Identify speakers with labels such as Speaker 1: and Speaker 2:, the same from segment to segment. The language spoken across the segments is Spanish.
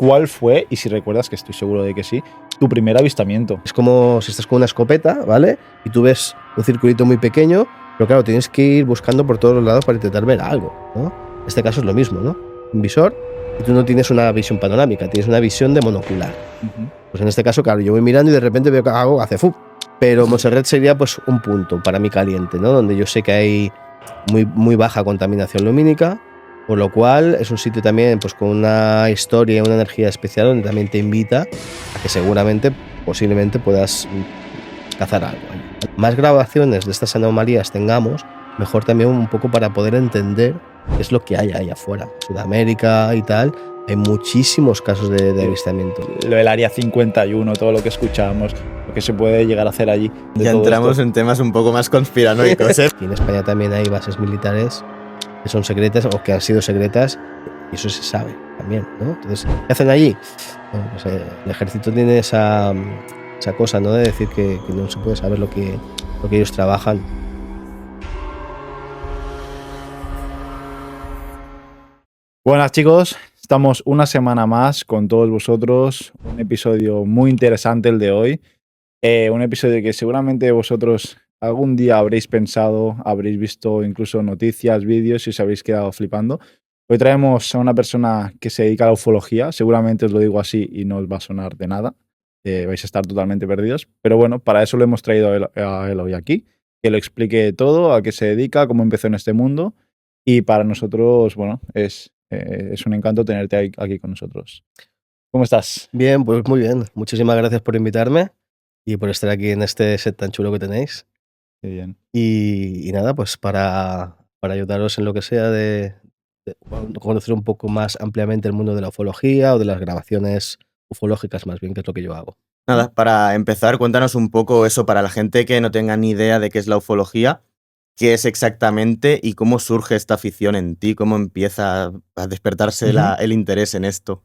Speaker 1: ¿cuál fue, y si recuerdas, que estoy seguro de que sí, tu primer avistamiento?
Speaker 2: Es como si estás con una escopeta, ¿vale? Y tú ves un circulito muy pequeño, pero claro, tienes que ir buscando por todos los lados para intentar ver algo, ¿no? En este caso es lo mismo, ¿no? Un visor, y tú no tienes una visión panorámica, tienes una visión de monocular. Pues en este caso, claro, yo voy mirando y de repente veo que algo hace ¡fup! Pero Montserrat sería pues un punto para mí caliente, ¿no? Donde yo sé que hay muy baja contaminación lumínica, por lo cual es un sitio también pues con una historia y una energía especial donde también te invita a que seguramente, posiblemente puedas cazar algo. Más grabaciones de estas anomalías tengamos, mejor también un poco para poder entender qué es lo que hay ahí afuera. Sudamérica y tal, hay muchísimos casos de avistamiento.
Speaker 1: Lo del Área 51, todo lo que escuchamos, lo que se puede llegar a hacer allí.
Speaker 3: Ya entramos en temas un poco más conspiranoicos, ¿eh?
Speaker 2: Aquí en España también hay bases militares que son secretas o que han sido secretas, y eso se sabe también, ¿no? Entonces, ¿qué hacen allí? Bueno, pues, el ejército tiene esa cosa, ¿no? De decir que no se puede saber lo que ellos trabajan.
Speaker 1: Buenas, chicos, estamos una semana más con todos vosotros. Un episodio muy interesante el de hoy. Un episodio que seguramente vosotros algún día habréis pensado, habréis visto incluso noticias, vídeos y os habréis quedado flipando. Hoy traemos a una persona que se dedica a la ufología. Seguramente os lo digo así y no os va a sonar de nada. Vais a estar totalmente perdidos. Pero bueno, para eso lo hemos traído a él hoy aquí. Que lo explique todo, a qué se dedica, cómo empezó en este mundo. Y para nosotros, bueno, es un encanto tenerte aquí con nosotros. ¿Cómo estás?
Speaker 2: Bien, pues muy bien. Muchísimas gracias por invitarme y por estar aquí en este set tan chulo que tenéis.
Speaker 1: Qué bien.
Speaker 2: Y nada, pues para ayudaros en lo que sea de conocer un poco más ampliamente el mundo de la ufología o de las grabaciones ufológicas, más bien, que es lo que yo hago.
Speaker 3: Nada, para empezar, cuéntanos un poco eso para la gente que no tenga ni idea de qué es la ufología, qué es exactamente y cómo surge esta afición en ti, cómo empieza a despertarse el interés en esto.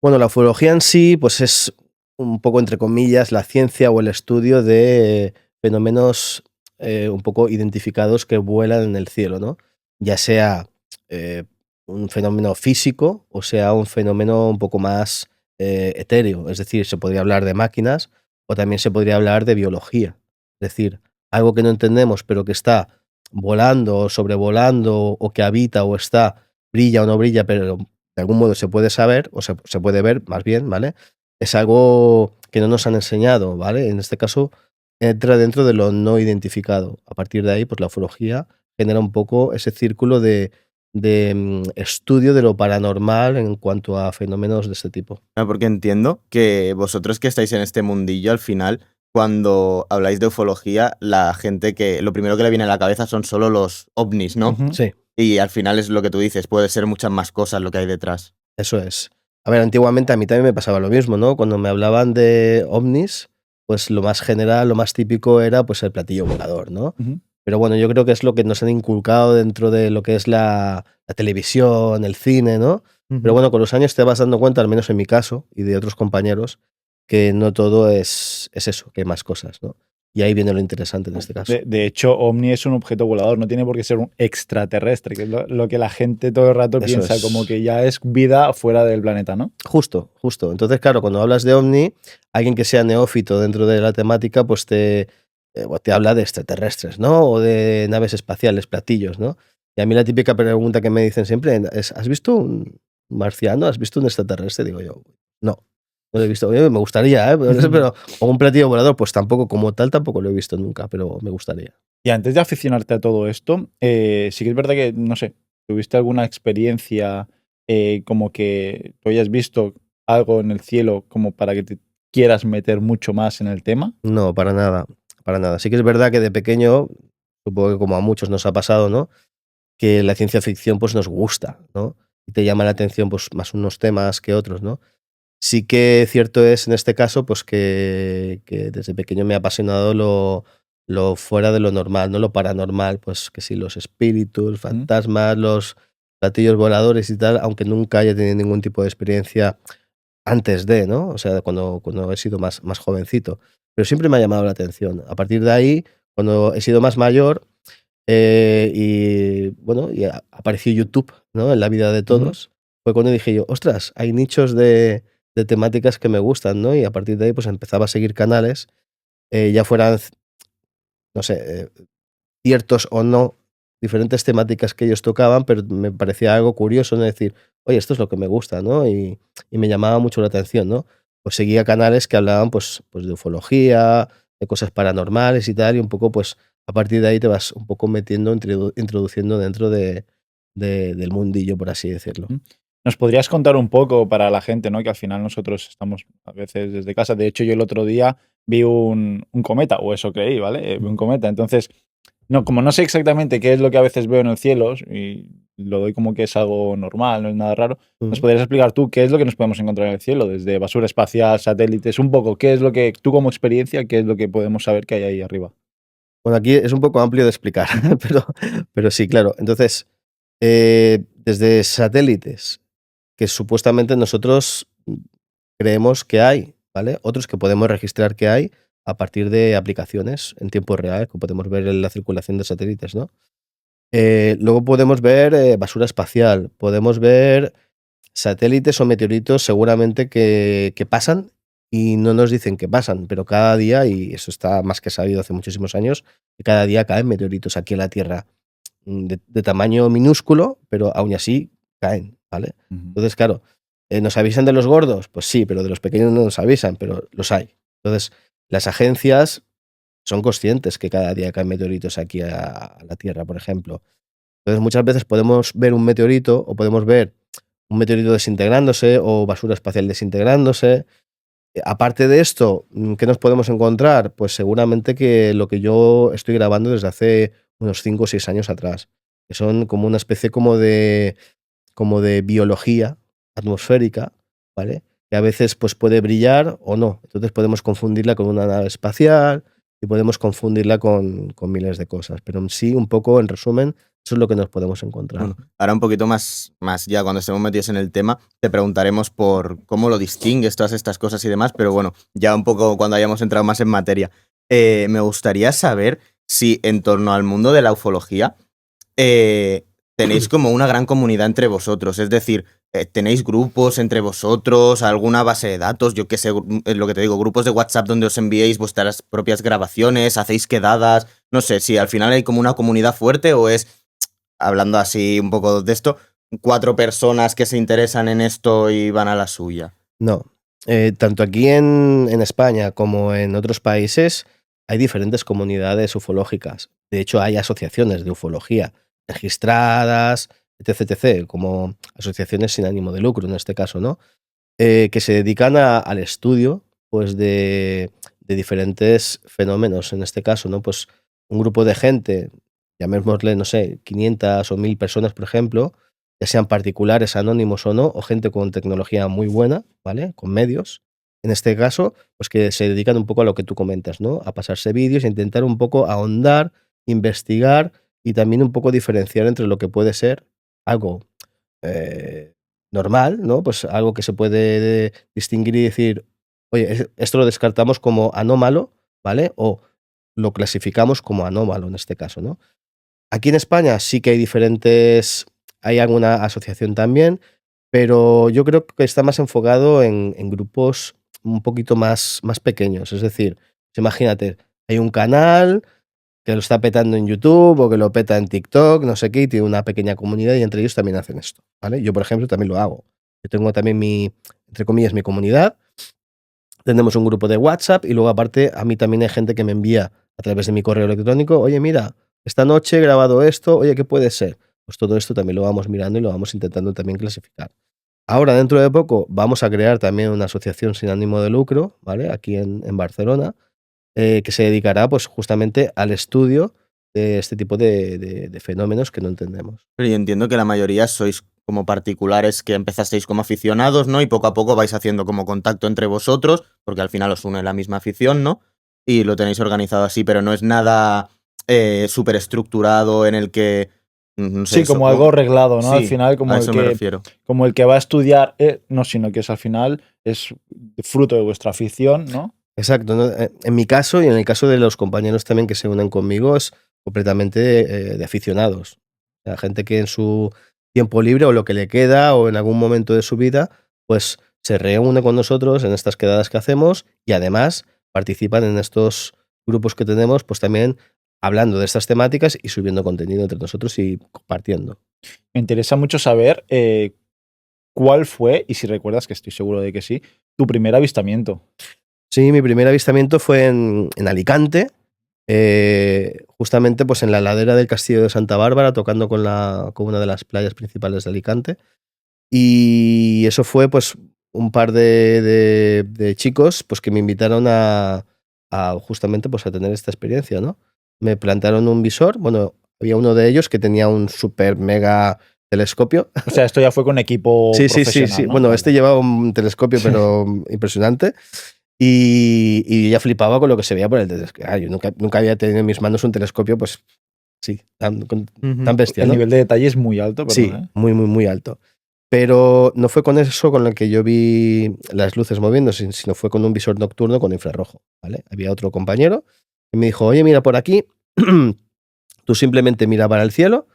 Speaker 2: Bueno, la ufología en sí, pues es un poco, entre comillas, la ciencia o el estudio de fenómenos un poco identificados que vuelan en el cielo, ¿no? Ya sea un fenómeno físico o sea un fenómeno un poco más etéreo. Es decir, se podría hablar de máquinas o también se podría hablar de biología. Es decir, algo que no entendemos pero que está volando o sobrevolando o que habita o está, brilla o no brilla, pero de algún modo se puede saber, o se puede ver más bien, ¿vale? Es algo que no nos han enseñado, ¿vale? En este caso, entra dentro de lo no identificado. A partir de ahí, pues la ufología genera un poco ese círculo de estudio de lo paranormal en cuanto a fenómenos de este tipo.
Speaker 3: Porque entiendo que vosotros que estáis en este mundillo, al final, cuando habláis de ufología, la gente lo primero que le viene a la cabeza son solo los ovnis, ¿no?
Speaker 2: Sí.
Speaker 3: Y al final es lo que tú dices, puede ser muchas más cosas lo que hay detrás.
Speaker 2: Eso es. A ver, antiguamente a mí también me pasaba lo mismo, ¿no? Cuando me hablaban de ovnis, pues lo más general, lo más típico era pues el platillo volador, ¿no? Pero bueno, yo creo que es lo que nos han inculcado dentro de lo que es la televisión, el cine, ¿no? Pero bueno, con los años te vas dando cuenta, al menos en mi caso y de otros compañeros, que no todo es eso, que hay más cosas, ¿no? Y ahí viene lo interesante en este caso.
Speaker 1: De hecho, OVNI es un objeto volador, no tiene por qué ser un extraterrestre, que es lo que la gente todo el rato piensa, como que ya es vida fuera del planeta, ¿no?
Speaker 2: Justo. Entonces, claro, cuando hablas de OVNI, alguien que sea neófito dentro de la temática, pues te habla de extraterrestres, ¿no? O de naves espaciales, platillos, ¿no? Y a mí la típica pregunta que me dicen siempre es: ¿has visto un marciano? ¿Has visto un extraterrestre? Digo yo, no lo he visto. Oye, me gustaría, pero o un platillo volador, pues tampoco, como tal, tampoco lo he visto nunca, pero me gustaría.
Speaker 1: Y antes de aficionarte a todo esto, sí que es verdad que, no sé, ¿tuviste alguna experiencia como que tú hayas visto algo en el cielo como para que te quieras meter mucho más en el tema?
Speaker 2: No, para nada. Sí que es verdad que de pequeño, supongo que como a muchos nos ha pasado, ¿no? Que la ciencia ficción pues nos gusta, ¿no? Y te llama la atención pues más unos temas que otros, ¿no? Sí que cierto es en este caso pues que desde pequeño me ha apasionado lo fuera de lo normal, ¿no? Lo paranormal, pues que sí, los espíritus, fantasmas, los platillos voladores y tal, aunque nunca haya tenido ningún tipo de experiencia antes de, ¿no? O sea, cuando he sido más jovencito. Pero siempre me ha llamado la atención. A partir de ahí, cuando he sido más mayor, y bueno, y apareció YouTube, ¿no? En la vida de todos, fue cuando dije yo, ostras, hay nichos de temáticas que me gustan, ¿no? Y a partir de ahí pues empezaba a seguir canales, ya fueran, no sé, ciertos o no, diferentes temáticas que ellos tocaban, pero me parecía algo curioso, ¿no? Decir, oye, esto es lo que me gusta, ¿no? Y me llamaba mucho la atención, ¿no? Pues seguía canales que hablaban pues de ufología, de cosas paranormales y tal, y un poco pues a partir de ahí te vas un poco metiendo, introduciendo dentro del mundillo, por así decirlo.
Speaker 1: ¿Nos podrías contar un poco para la gente, ¿no? Que al final nosotros estamos a veces desde casa. De hecho, yo el otro día vi un cometa, o eso creí, ¿vale? Vi un cometa. Entonces, no, como no sé exactamente qué es lo que a veces veo en el cielo, y lo doy como que es algo normal, no es nada raro, ¿nos podrías explicar tú qué es lo que nos podemos encontrar en el cielo? Desde basura espacial, satélites, un poco, ¿qué es lo que, tú como experiencia, qué es lo que podemos saber que hay ahí arriba?
Speaker 2: Bueno, aquí es un poco amplio de explicar, pero sí, claro. Entonces, desde satélites, que supuestamente nosotros creemos que hay, ¿vale? Otros que podemos registrar que hay a partir de aplicaciones en tiempo real, que podemos ver en la circulación de satélites, ¿no? Luego podemos ver basura espacial, podemos ver satélites o meteoritos seguramente que pasan y no nos dicen que pasan, pero cada día, y eso está más que sabido hace muchísimos años, que cada día caen meteoritos aquí en la Tierra de tamaño minúsculo, pero aún así caen, ¿vale? Entonces, claro, ¿nos avisan de los gordos? Pues sí, pero de los pequeños no nos avisan, pero los hay. Entonces, las agencias son conscientes que cada día caen meteoritos aquí a la Tierra, por ejemplo. Entonces, muchas veces podemos ver un meteorito o podemos ver un meteorito desintegrándose o basura espacial desintegrándose. Aparte de esto, ¿qué nos podemos encontrar? Pues seguramente que lo que yo estoy grabando desde hace unos 5 o 6 años atrás, que son como una especie como de biología atmosférica, ¿vale? Que a veces pues, puede brillar o no. Entonces podemos confundirla con una nave espacial y podemos confundirla con miles de cosas. Pero sí, un poco, en resumen, eso es lo que nos podemos encontrar.
Speaker 3: Bueno, ahora un poquito más ya cuando estemos metidos en el tema, te preguntaremos por cómo lo distingues, todas estas cosas y demás, pero bueno, ya un poco cuando hayamos entrado más en materia. Me gustaría saber si en torno al mundo de la ufología tenéis como una gran comunidad entre vosotros, es decir, tenéis grupos entre vosotros, alguna base de datos, yo qué sé, es lo que te digo, grupos de WhatsApp donde os enviéis vuestras propias grabaciones, hacéis quedadas, no sé, si al final hay como una comunidad fuerte o es, hablando así un poco de esto, 4 personas que se interesan en esto y van a la suya.
Speaker 2: No, tanto aquí en España como en otros países hay diferentes comunidades ufológicas. De hecho, hay asociaciones de ufología registradas, etc., como asociaciones sin ánimo de lucro en este caso, ¿no? Que se dedican al estudio pues, de diferentes fenómenos. En este caso, ¿no? Pues un grupo de gente, llamémosle, no sé, 500 o 1000 personas, por ejemplo, ya sean particulares, anónimos o no, o gente con tecnología muy buena, ¿vale? Con medios. En este caso, pues que se dedican un poco a lo que tú comentas, ¿no? A pasarse vídeos, a intentar un poco ahondar, investigar y también un poco diferenciar entre lo que puede ser algo normal, ¿no? Pues algo que se puede distinguir y decir, oye, esto lo descartamos como anómalo, ¿vale? O lo clasificamos como anómalo en este caso, ¿no? Aquí en España sí que hay alguna asociación también, pero yo creo que está más enfocado en grupos un poquito más pequeños. Es decir, imagínate, hay un canal que lo está petando en YouTube o que lo peta en TikTok, no sé qué, y tiene una pequeña comunidad y entre ellos también hacen esto, ¿vale? Yo, por ejemplo, también lo hago. Yo tengo también entre comillas, mi comunidad. Tenemos un grupo de WhatsApp y luego aparte a mí también hay gente que me envía a través de mi correo electrónico, oye, mira, esta noche he grabado esto, oye, ¿qué puede ser? Pues todo esto también lo vamos mirando y lo vamos intentando también clasificar. Ahora, dentro de poco, vamos a crear también una asociación sin ánimo de lucro, ¿vale? Aquí en Barcelona, que se dedicará pues justamente al estudio de este tipo de fenómenos que no entendemos.
Speaker 3: Pero yo entiendo que la mayoría sois como particulares que empezasteis como aficionados, ¿no? Y poco a poco vais haciendo como contacto entre vosotros, porque al final os une la misma afición, ¿no? Y lo tenéis organizado así, pero no es nada súper estructurado en el que... No sé,
Speaker 1: sí, como algo arreglado, ¿no?
Speaker 3: Sí,
Speaker 1: al final, como
Speaker 3: a eso me refiero.
Speaker 1: Como el que va a estudiar, no, sino que es al final es fruto de vuestra afición, ¿no?
Speaker 2: Exacto, ¿no? En mi caso y en el caso de los compañeros también que se unen conmigo es completamente de aficionados. La gente que en su tiempo libre o lo que le queda o en algún momento de su vida, pues se reúne con nosotros en estas quedadas que hacemos y además participan en estos grupos que tenemos, pues también hablando de estas temáticas y subiendo contenido entre nosotros y compartiendo.
Speaker 1: Me interesa mucho saber cuál fue, y si recuerdas, que estoy seguro de que sí, tu primer avistamiento.
Speaker 2: Sí, mi primer avistamiento fue en Alicante, justamente pues en la ladera del Castillo de Santa Bárbara, tocando con una de las playas principales de Alicante. Y eso fue pues un par de chicos pues que me invitaron a justamente pues a tener esta experiencia, ¿no? Me plantaron un visor, bueno, había uno de ellos que tenía un super mega telescopio.
Speaker 1: O sea, esto ya fue con equipo
Speaker 2: Sí.
Speaker 1: profesional, ¿no?
Speaker 2: Bueno,
Speaker 1: Vale.
Speaker 2: este llevaba un telescopio, pero impresionante. Y ya flipaba con lo que se veía por el telescopio. Yo nunca había tenido en mis manos un telescopio, pues sí, tan bestia,
Speaker 1: El
Speaker 2: ¿no?
Speaker 1: nivel de detalle es muy alto, perdón,
Speaker 2: Sí, muy alto. Pero no fue con eso con el que yo vi las luces moviéndose, sino fue con un visor nocturno con infrarrojo, ¿vale? Había otro compañero y me dijo, oye, mira por aquí, tú simplemente mira para el cielo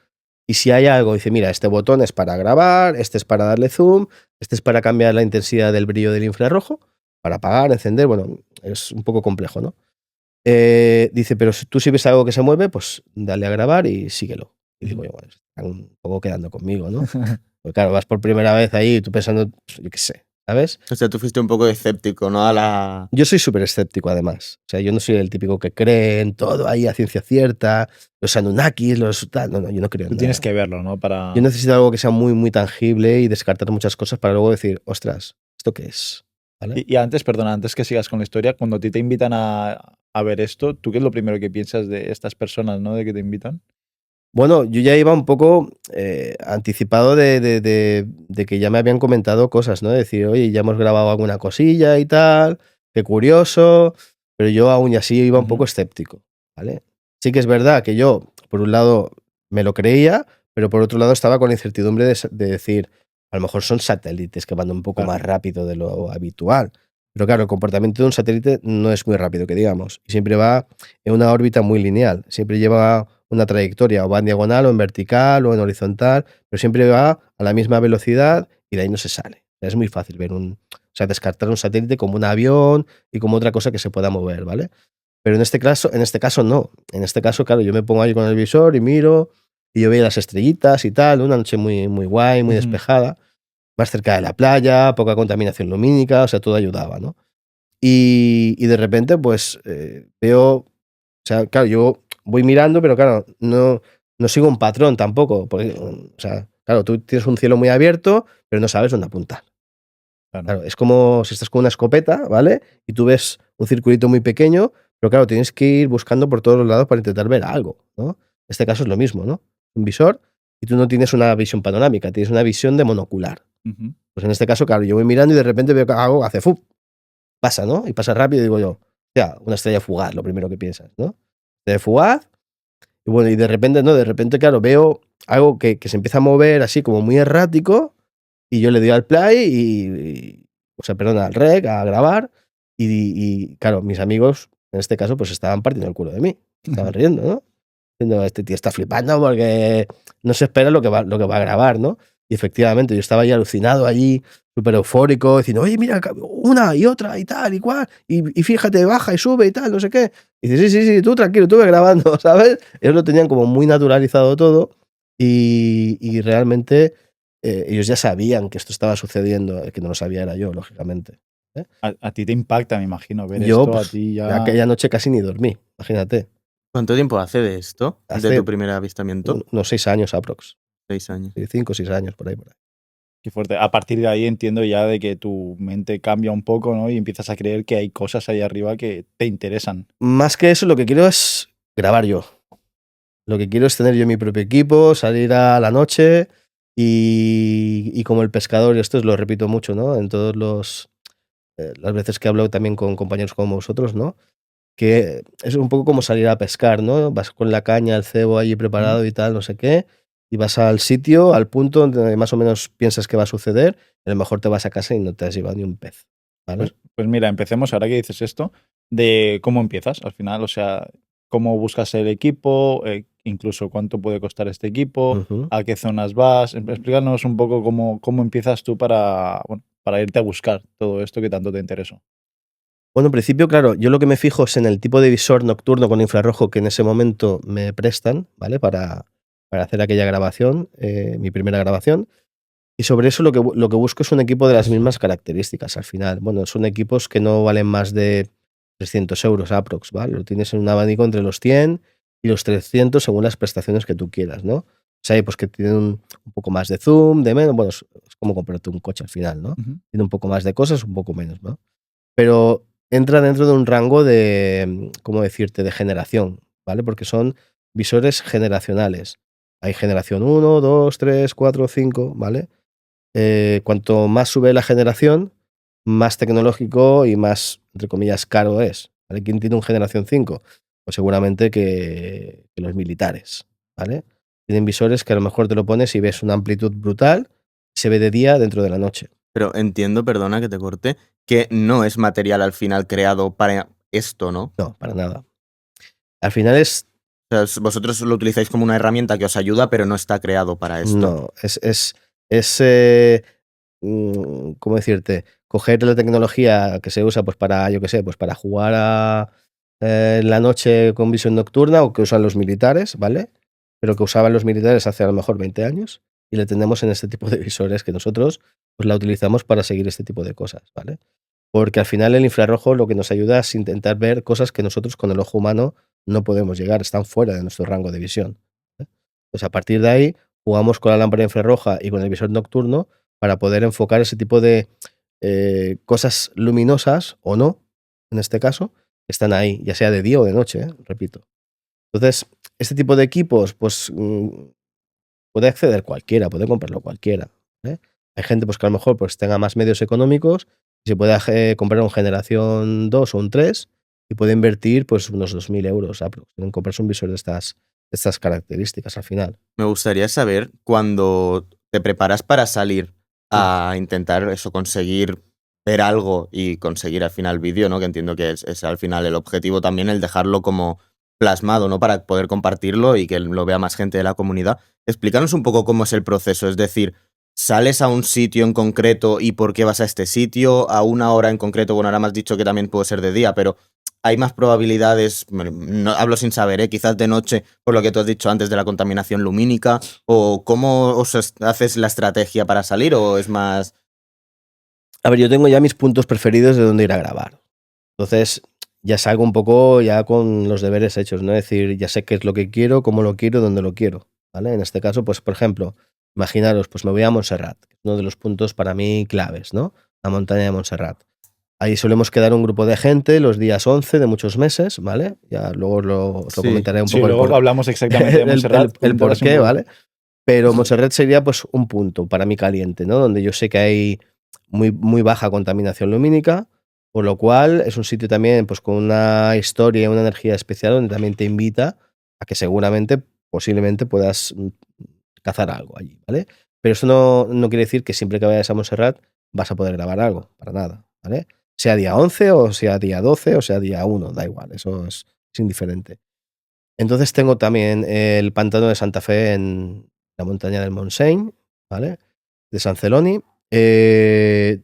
Speaker 2: y si hay algo, dice, mira, este botón es para grabar, este es para darle zoom, este es para cambiar la intensidad del brillo del infrarrojo, para apagar, encender, bueno, es un poco complejo, ¿no? Dice, pero si tú si ves algo que se mueve, pues dale a grabar y síguelo. Y digo, bueno, están un poco quedando conmigo, ¿no? Pues claro, vas por primera vez ahí, tú pensando, pues, yo qué sé, ¿sabes?
Speaker 3: O sea, tú fuiste un poco escéptico, ¿no?
Speaker 2: Yo soy súper escéptico, además. O sea, yo no soy el típico que cree en todo ahí a ciencia cierta, los Anunnakis, los tal. No, yo no creo en
Speaker 1: Tú
Speaker 2: nada.
Speaker 1: tienes que verlo, ¿no?
Speaker 2: Yo necesito algo que sea muy tangible y descartar muchas cosas para luego decir, ostras, ¿esto qué es? ¿Vale?
Speaker 1: Y antes, perdona, antes que sigas con la historia, cuando a ti te invitan a ver esto, ¿tú qué es lo primero que piensas de estas personas, ¿no? De que te invitan?
Speaker 2: Bueno, yo ya iba un poco anticipado de que ya me habían comentado cosas, ¿no? De decir, oye, ya hemos grabado alguna cosilla y tal, qué curioso, pero yo aún así iba un poco escéptico, ¿vale? Sí que es verdad que yo, por un lado, me lo creía, pero por otro lado estaba con la incertidumbre de decir, a lo mejor son satélites que van un poco más rápido de lo habitual. Pero claro, el comportamiento de un satélite no es muy rápido, que digamos, y siempre va en una órbita muy lineal, siempre lleva una trayectoria, o va en diagonal, o en vertical, o en horizontal, pero siempre va a la misma velocidad y de ahí no se sale. Es muy fácil ver descartar un satélite como un avión y como otra cosa que se pueda mover, ¿vale? Pero en este caso no. En este caso, claro, yo me pongo ahí con el visor y miro, y yo veía las estrellitas y tal, una noche muy guay, muy despejada, más cerca de la playa, poca contaminación lumínica, o sea, todo ayudaba, ¿no? Y de repente, pues, veo, o sea, claro, yo voy mirando, pero claro, no sigo un patrón tampoco, porque, o sea, claro, tú tienes un cielo muy abierto, pero no sabes dónde apuntar. Claro, es como si estás con una escopeta, ¿vale? Y tú ves un circulito muy pequeño, pero claro, tienes que ir buscando por todos los lados para intentar ver algo, ¿no? En este caso es lo mismo, ¿no? Un visor y tú no tienes una visión panorámica, tienes una visión de monocular. Pues en este caso, claro, yo voy mirando y de repente veo que algo hace ¡fup! Pasa, ¿no? Y pasa rápido y digo yo, ya, una estrella fugaz, lo primero que piensas, ¿no? Estrella fugaz, y bueno, y de repente, ¿no? De repente, claro, veo algo que se empieza a mover así como muy errático y yo le doy al play al rec, a grabar y claro, mis amigos, en este caso, pues estaban partiendo el culo de mí, estaban riendo, ¿no? Diciendo, este tío está flipando porque no se espera lo que va a grabar, ¿no? Y efectivamente, yo estaba ahí alucinado allí, súper eufórico, diciendo, oye, mira, una y otra y tal y cual, y fíjate, baja y sube y tal, no sé qué. Y dice, sí, tú tranquilo, tú ve grabando, ¿sabes? Ellos lo tenían como muy naturalizado todo y realmente ellos ya sabían que esto estaba sucediendo, el que no lo sabía era yo, lógicamente.
Speaker 1: A ti te impacta, me imagino, ver
Speaker 2: Yo,
Speaker 1: esto, a ti ya...
Speaker 2: aquella noche casi ni dormí, imagínate.
Speaker 3: ¿Cuánto tiempo hace de esto? ¿De
Speaker 2: Hace
Speaker 3: tu primer avistamiento?
Speaker 2: unos 6 años aprox.
Speaker 3: 6 años.
Speaker 2: 5 o 6 años, por ahí.
Speaker 1: Qué fuerte. A partir de ahí entiendo ya de que tu mente cambia un poco, ¿no? Y empiezas a creer que hay cosas ahí arriba que te interesan.
Speaker 2: Más que eso, lo que quiero es grabar yo. Lo que quiero es tener yo mi propio equipo, salir a la noche y como el pescador, y esto lo repito mucho, ¿no? En todos las veces que hablo también con compañeros como vosotros, ¿no? Que es un poco como salir a pescar, ¿no? Vas con la caña, el cebo allí preparado y tal, no sé qué, y vas al sitio, al punto donde más o menos piensas que va a suceder, y a lo mejor te vas a casa y no te has llevado ni un pez, ¿vale?
Speaker 1: Pues mira, empecemos, ahora que dices esto, de cómo empiezas al final, o sea, cómo buscas el equipo, incluso cuánto puede costar este equipo,
Speaker 2: Ujú.
Speaker 1: a qué zonas vas. Explícanos un poco cómo empiezas tú para irte a buscar todo esto que tanto te interesó.
Speaker 2: Bueno, en principio, claro, yo lo que me fijo es en el tipo de visor nocturno con infrarrojo que en ese momento me prestan, ¿vale? Para hacer aquella grabación, mi primera grabación. Y sobre eso lo que busco es un equipo de las mismas características al final. Bueno, son equipos que no valen más de 300 euros aprox, ¿vale? Lo tienes en un abanico entre los 100 y los 300 según las prestaciones que tú quieras, ¿no? O sea, hay pues que tienen un poco más de zoom, de menos, bueno, es como comprarte un coche al final, ¿no?
Speaker 1: Ujú.
Speaker 2: Tiene un poco más de cosas, un poco menos, ¿no? Pero entra dentro de un rango de, ¿cómo decirte?, de generación, ¿vale? Porque son visores generacionales. Hay generación 1, 2, 3, 4, 5, ¿vale? Cuanto más sube la generación, más tecnológico y más, entre comillas, caro es, ¿vale? ¿Quién tiene un generación 5? Pues seguramente que los militares, ¿vale? Tienen visores que a lo mejor te lo pones y ves una amplitud brutal, se ve de día dentro de la noche.
Speaker 3: Pero entiendo, perdona que te corte, que no es material al final creado para esto, ¿no?
Speaker 2: No, para nada. Al final es
Speaker 3: O sea, vosotros lo utilizáis como una herramienta que os ayuda, pero no está creado para esto.
Speaker 2: No, es ¿cómo decirte? Coger la tecnología que se usa, pues, para, yo qué sé, pues, para jugar en la noche con visión nocturna o que usan los militares, ¿vale? Pero que usaban los militares hace a lo mejor 20 años y le tenemos en este tipo de visores que nosotros, pues, la utilizamos para seguir este tipo de cosas, ¿vale? Porque al final el infrarrojo lo que nos ayuda es intentar ver cosas que nosotros con el ojo humano no podemos llegar, están fuera de nuestro rango de visión, ¿eh? Pues a partir de ahí jugamos con la lámpara infrarroja y con el visor nocturno para poder enfocar ese tipo de cosas luminosas o no, en este caso, que están ahí, ya sea de día o de noche, repito. Entonces, este tipo de equipos, pues puede acceder cualquiera, puede comprarlo cualquiera, ¿eh? Hay gente pues, que a lo mejor pues, tenga más medios económicos y se puede comprar un generación 2 o un 3 y puede invertir pues, unos 2.000 euros en comprarse un visor de estas características al final.
Speaker 3: Me gustaría saber cuando te preparas para salir a intentar eso, conseguir ver algo y conseguir al final vídeo, ¿no? Que entiendo que es al final el objetivo también, el dejarlo como plasmado, ¿no? Para poder compartirlo y que lo vea más gente de la comunidad. Explícanos un poco cómo es el proceso, es decir, ¿sales a un sitio en concreto y por qué vas a este sitio? ¿A una hora en concreto? Bueno, ahora me has dicho que también puede ser de día, pero hay más probabilidades, bueno, no, hablo sin saber, quizás de noche, por lo que tú has dicho antes de la contaminación lumínica, o cómo haces la estrategia para salir, o es más...
Speaker 2: A ver, yo tengo ya mis puntos preferidos de dónde ir a grabar. Entonces, ya salgo un poco ya con los deberes hechos, ¿no? Es decir, ya sé qué es lo que quiero, cómo lo quiero, dónde lo quiero, ¿vale? En este caso, pues, por ejemplo, imaginaros, pues me voy a Montserrat, que es uno de los puntos para mí claves, ¿no? La montaña de Montserrat. Ahí solemos quedar un grupo de gente los días 11 de muchos meses, ¿vale? Ya luego os lo
Speaker 3: Sí,
Speaker 2: comentaré un
Speaker 1: Sí,
Speaker 2: poco
Speaker 1: luego hablamos exactamente de
Speaker 2: el
Speaker 1: Montserrat.
Speaker 2: por
Speaker 1: Coméntanos un
Speaker 2: qué,
Speaker 1: poco.
Speaker 2: ¿vale? Pero Montserrat sería pues un punto para mí caliente, ¿no? Donde yo sé que hay muy, muy baja contaminación lumínica, por lo cual es un sitio también pues con una historia y una energía especial donde también te invita a que seguramente, posiblemente puedas cazar algo allí, ¿vale? Pero eso no quiere decir que siempre que vayas a Montserrat vas a poder grabar algo, para nada, ¿vale? Sea día 11 o sea día 12 o sea día 1, da igual, eso es indiferente. Entonces tengo también el pantano de Santa Fe en la montaña del Montseny, ¿vale? De San Celoni.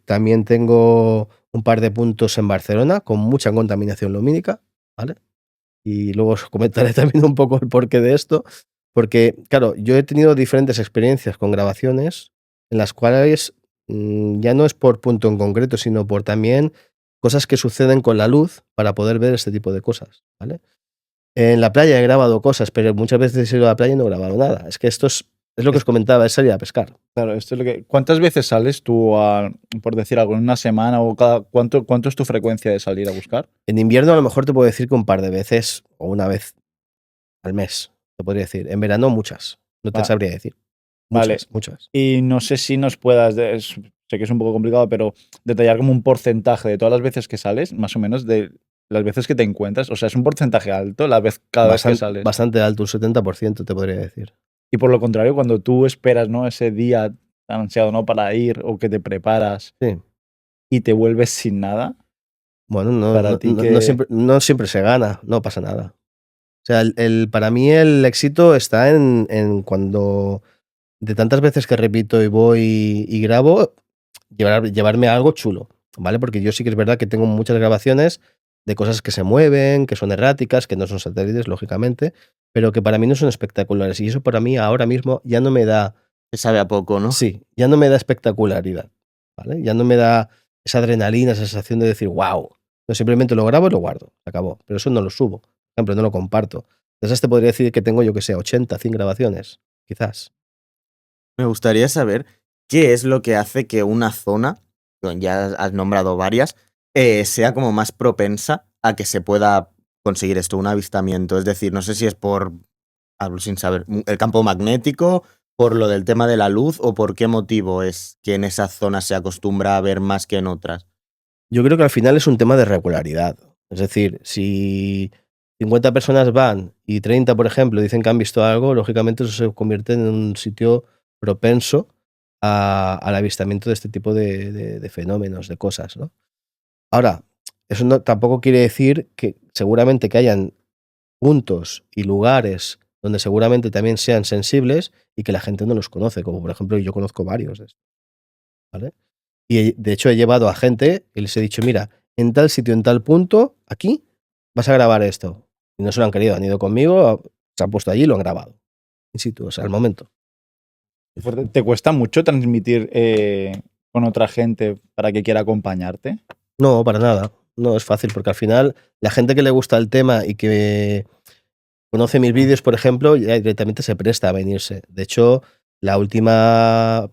Speaker 2: También tengo un par de puntos en Barcelona con mucha contaminación lumínica, ¿vale? Y luego os comentaré también un poco el porqué de esto, porque, claro, yo he tenido diferentes experiencias con grabaciones en las cuales ya no es por punto en concreto, sino por también cosas que suceden con la luz para poder ver este tipo de cosas, ¿vale? En la playa he grabado cosas, pero muchas veces he ido a la playa y no he grabado nada. Es que esto es lo que os comentaba, es salir a pescar.
Speaker 1: Claro, esto es lo que. ¿Cuántas veces sales tú, por decir algo, en una semana o cuánto es tu frecuencia de salir a buscar?
Speaker 2: En invierno a lo mejor te puedo decir que un par de veces o una vez al mes, te podría decir. En verano muchas, no te
Speaker 1: Va-
Speaker 2: sabría decir.
Speaker 1: Vale.
Speaker 2: Muchas.
Speaker 1: Y no sé si nos puedas, sé que es un poco complicado, pero detallar como un porcentaje de todas las veces que sales, más o menos de las veces que te encuentras. O sea, es un porcentaje alto cada vez que sales.
Speaker 2: Bastante alto, un 70% te podría decir.
Speaker 1: Y por lo contrario, cuando tú esperas, ¿no? Ese día tan ansiado, ¿no? Para ir o que te preparas
Speaker 2: Sí.
Speaker 1: y te vuelves sin nada,
Speaker 2: Bueno,
Speaker 1: para ti que...
Speaker 2: no siempre se gana, no pasa nada. O sea, para mí el éxito está en cuando de tantas veces que repito y voy y grabo, llevarme a algo chulo, ¿vale? Porque yo sí que es verdad que tengo muchas grabaciones de cosas que se mueven, que son erráticas, que no son satélites, lógicamente, pero que para mí no son espectaculares. Y eso para mí ahora mismo ya no me da...
Speaker 3: Se sabe a poco, ¿no?
Speaker 2: Sí, ya no me da espectacularidad, ¿vale? Ya no me da esa adrenalina, esa sensación de decir, wow. No, simplemente lo grabo y lo guardo, se acabó. Pero eso no lo subo, por ejemplo, no lo comparto. Entonces te podría decir que tengo, yo que sé, 80, 100 grabaciones, quizás.
Speaker 3: Me gustaría saber qué es lo que hace que una zona, ya has nombrado varias, sea como más propensa a que se pueda conseguir esto, un avistamiento. Es decir, no sé si es por, hablo sin saber, el campo magnético, por lo del tema de la luz o por qué motivo es que en esa zona se acostumbra a ver más que en otras.
Speaker 2: Yo creo que al final es un tema de regularidad. Es decir, si 50 personas van y 30, por ejemplo, dicen que han visto algo, lógicamente eso se convierte en un sitio propenso al avistamiento de este tipo de fenómenos, de cosas, ¿no? Ahora, eso tampoco quiere decir que seguramente que hayan puntos y lugares donde seguramente también sean sensibles y que la gente no los conoce, como por ejemplo yo conozco varios de estos, ¿vale? Y de hecho he llevado a gente y les he dicho, mira, en tal sitio, en tal punto, aquí, vas a grabar esto. Y no se lo han querido, han ido conmigo, se han puesto allí y lo han grabado. In situ, o sea, al momento.
Speaker 1: ¿Te cuesta mucho transmitir con otra gente para que quiera acompañarte?
Speaker 2: No, para nada. No, es fácil, porque al final la gente que le gusta el tema y que conoce mis vídeos, por ejemplo, ya directamente se presta a venirse. De hecho, la última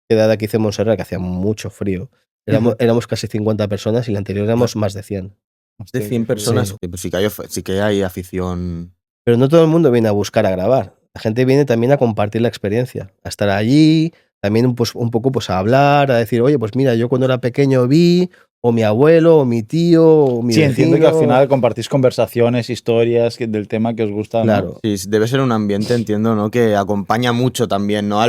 Speaker 2: quedada que hice en Montserrat, que hacía mucho frío, éramos casi 50 personas y la anterior éramos más de 100.
Speaker 3: De 100 personas,
Speaker 2: Sí.
Speaker 3: pues sí que hay afición.
Speaker 2: Pero no todo el mundo viene a buscar a grabar. La gente viene también a compartir la experiencia, a estar allí, también pues, un poco pues, a hablar, a decir, oye, pues mira, yo cuando era pequeño vi, o mi abuelo, o mi tío, o mi
Speaker 1: Sí,
Speaker 2: vecino.
Speaker 1: entiendo que al final compartís conversaciones, historias del tema que os gusta.
Speaker 2: Claro.
Speaker 3: Sí, debe ser un ambiente, entiendo, ¿no? Que acompaña mucho también, ¿no?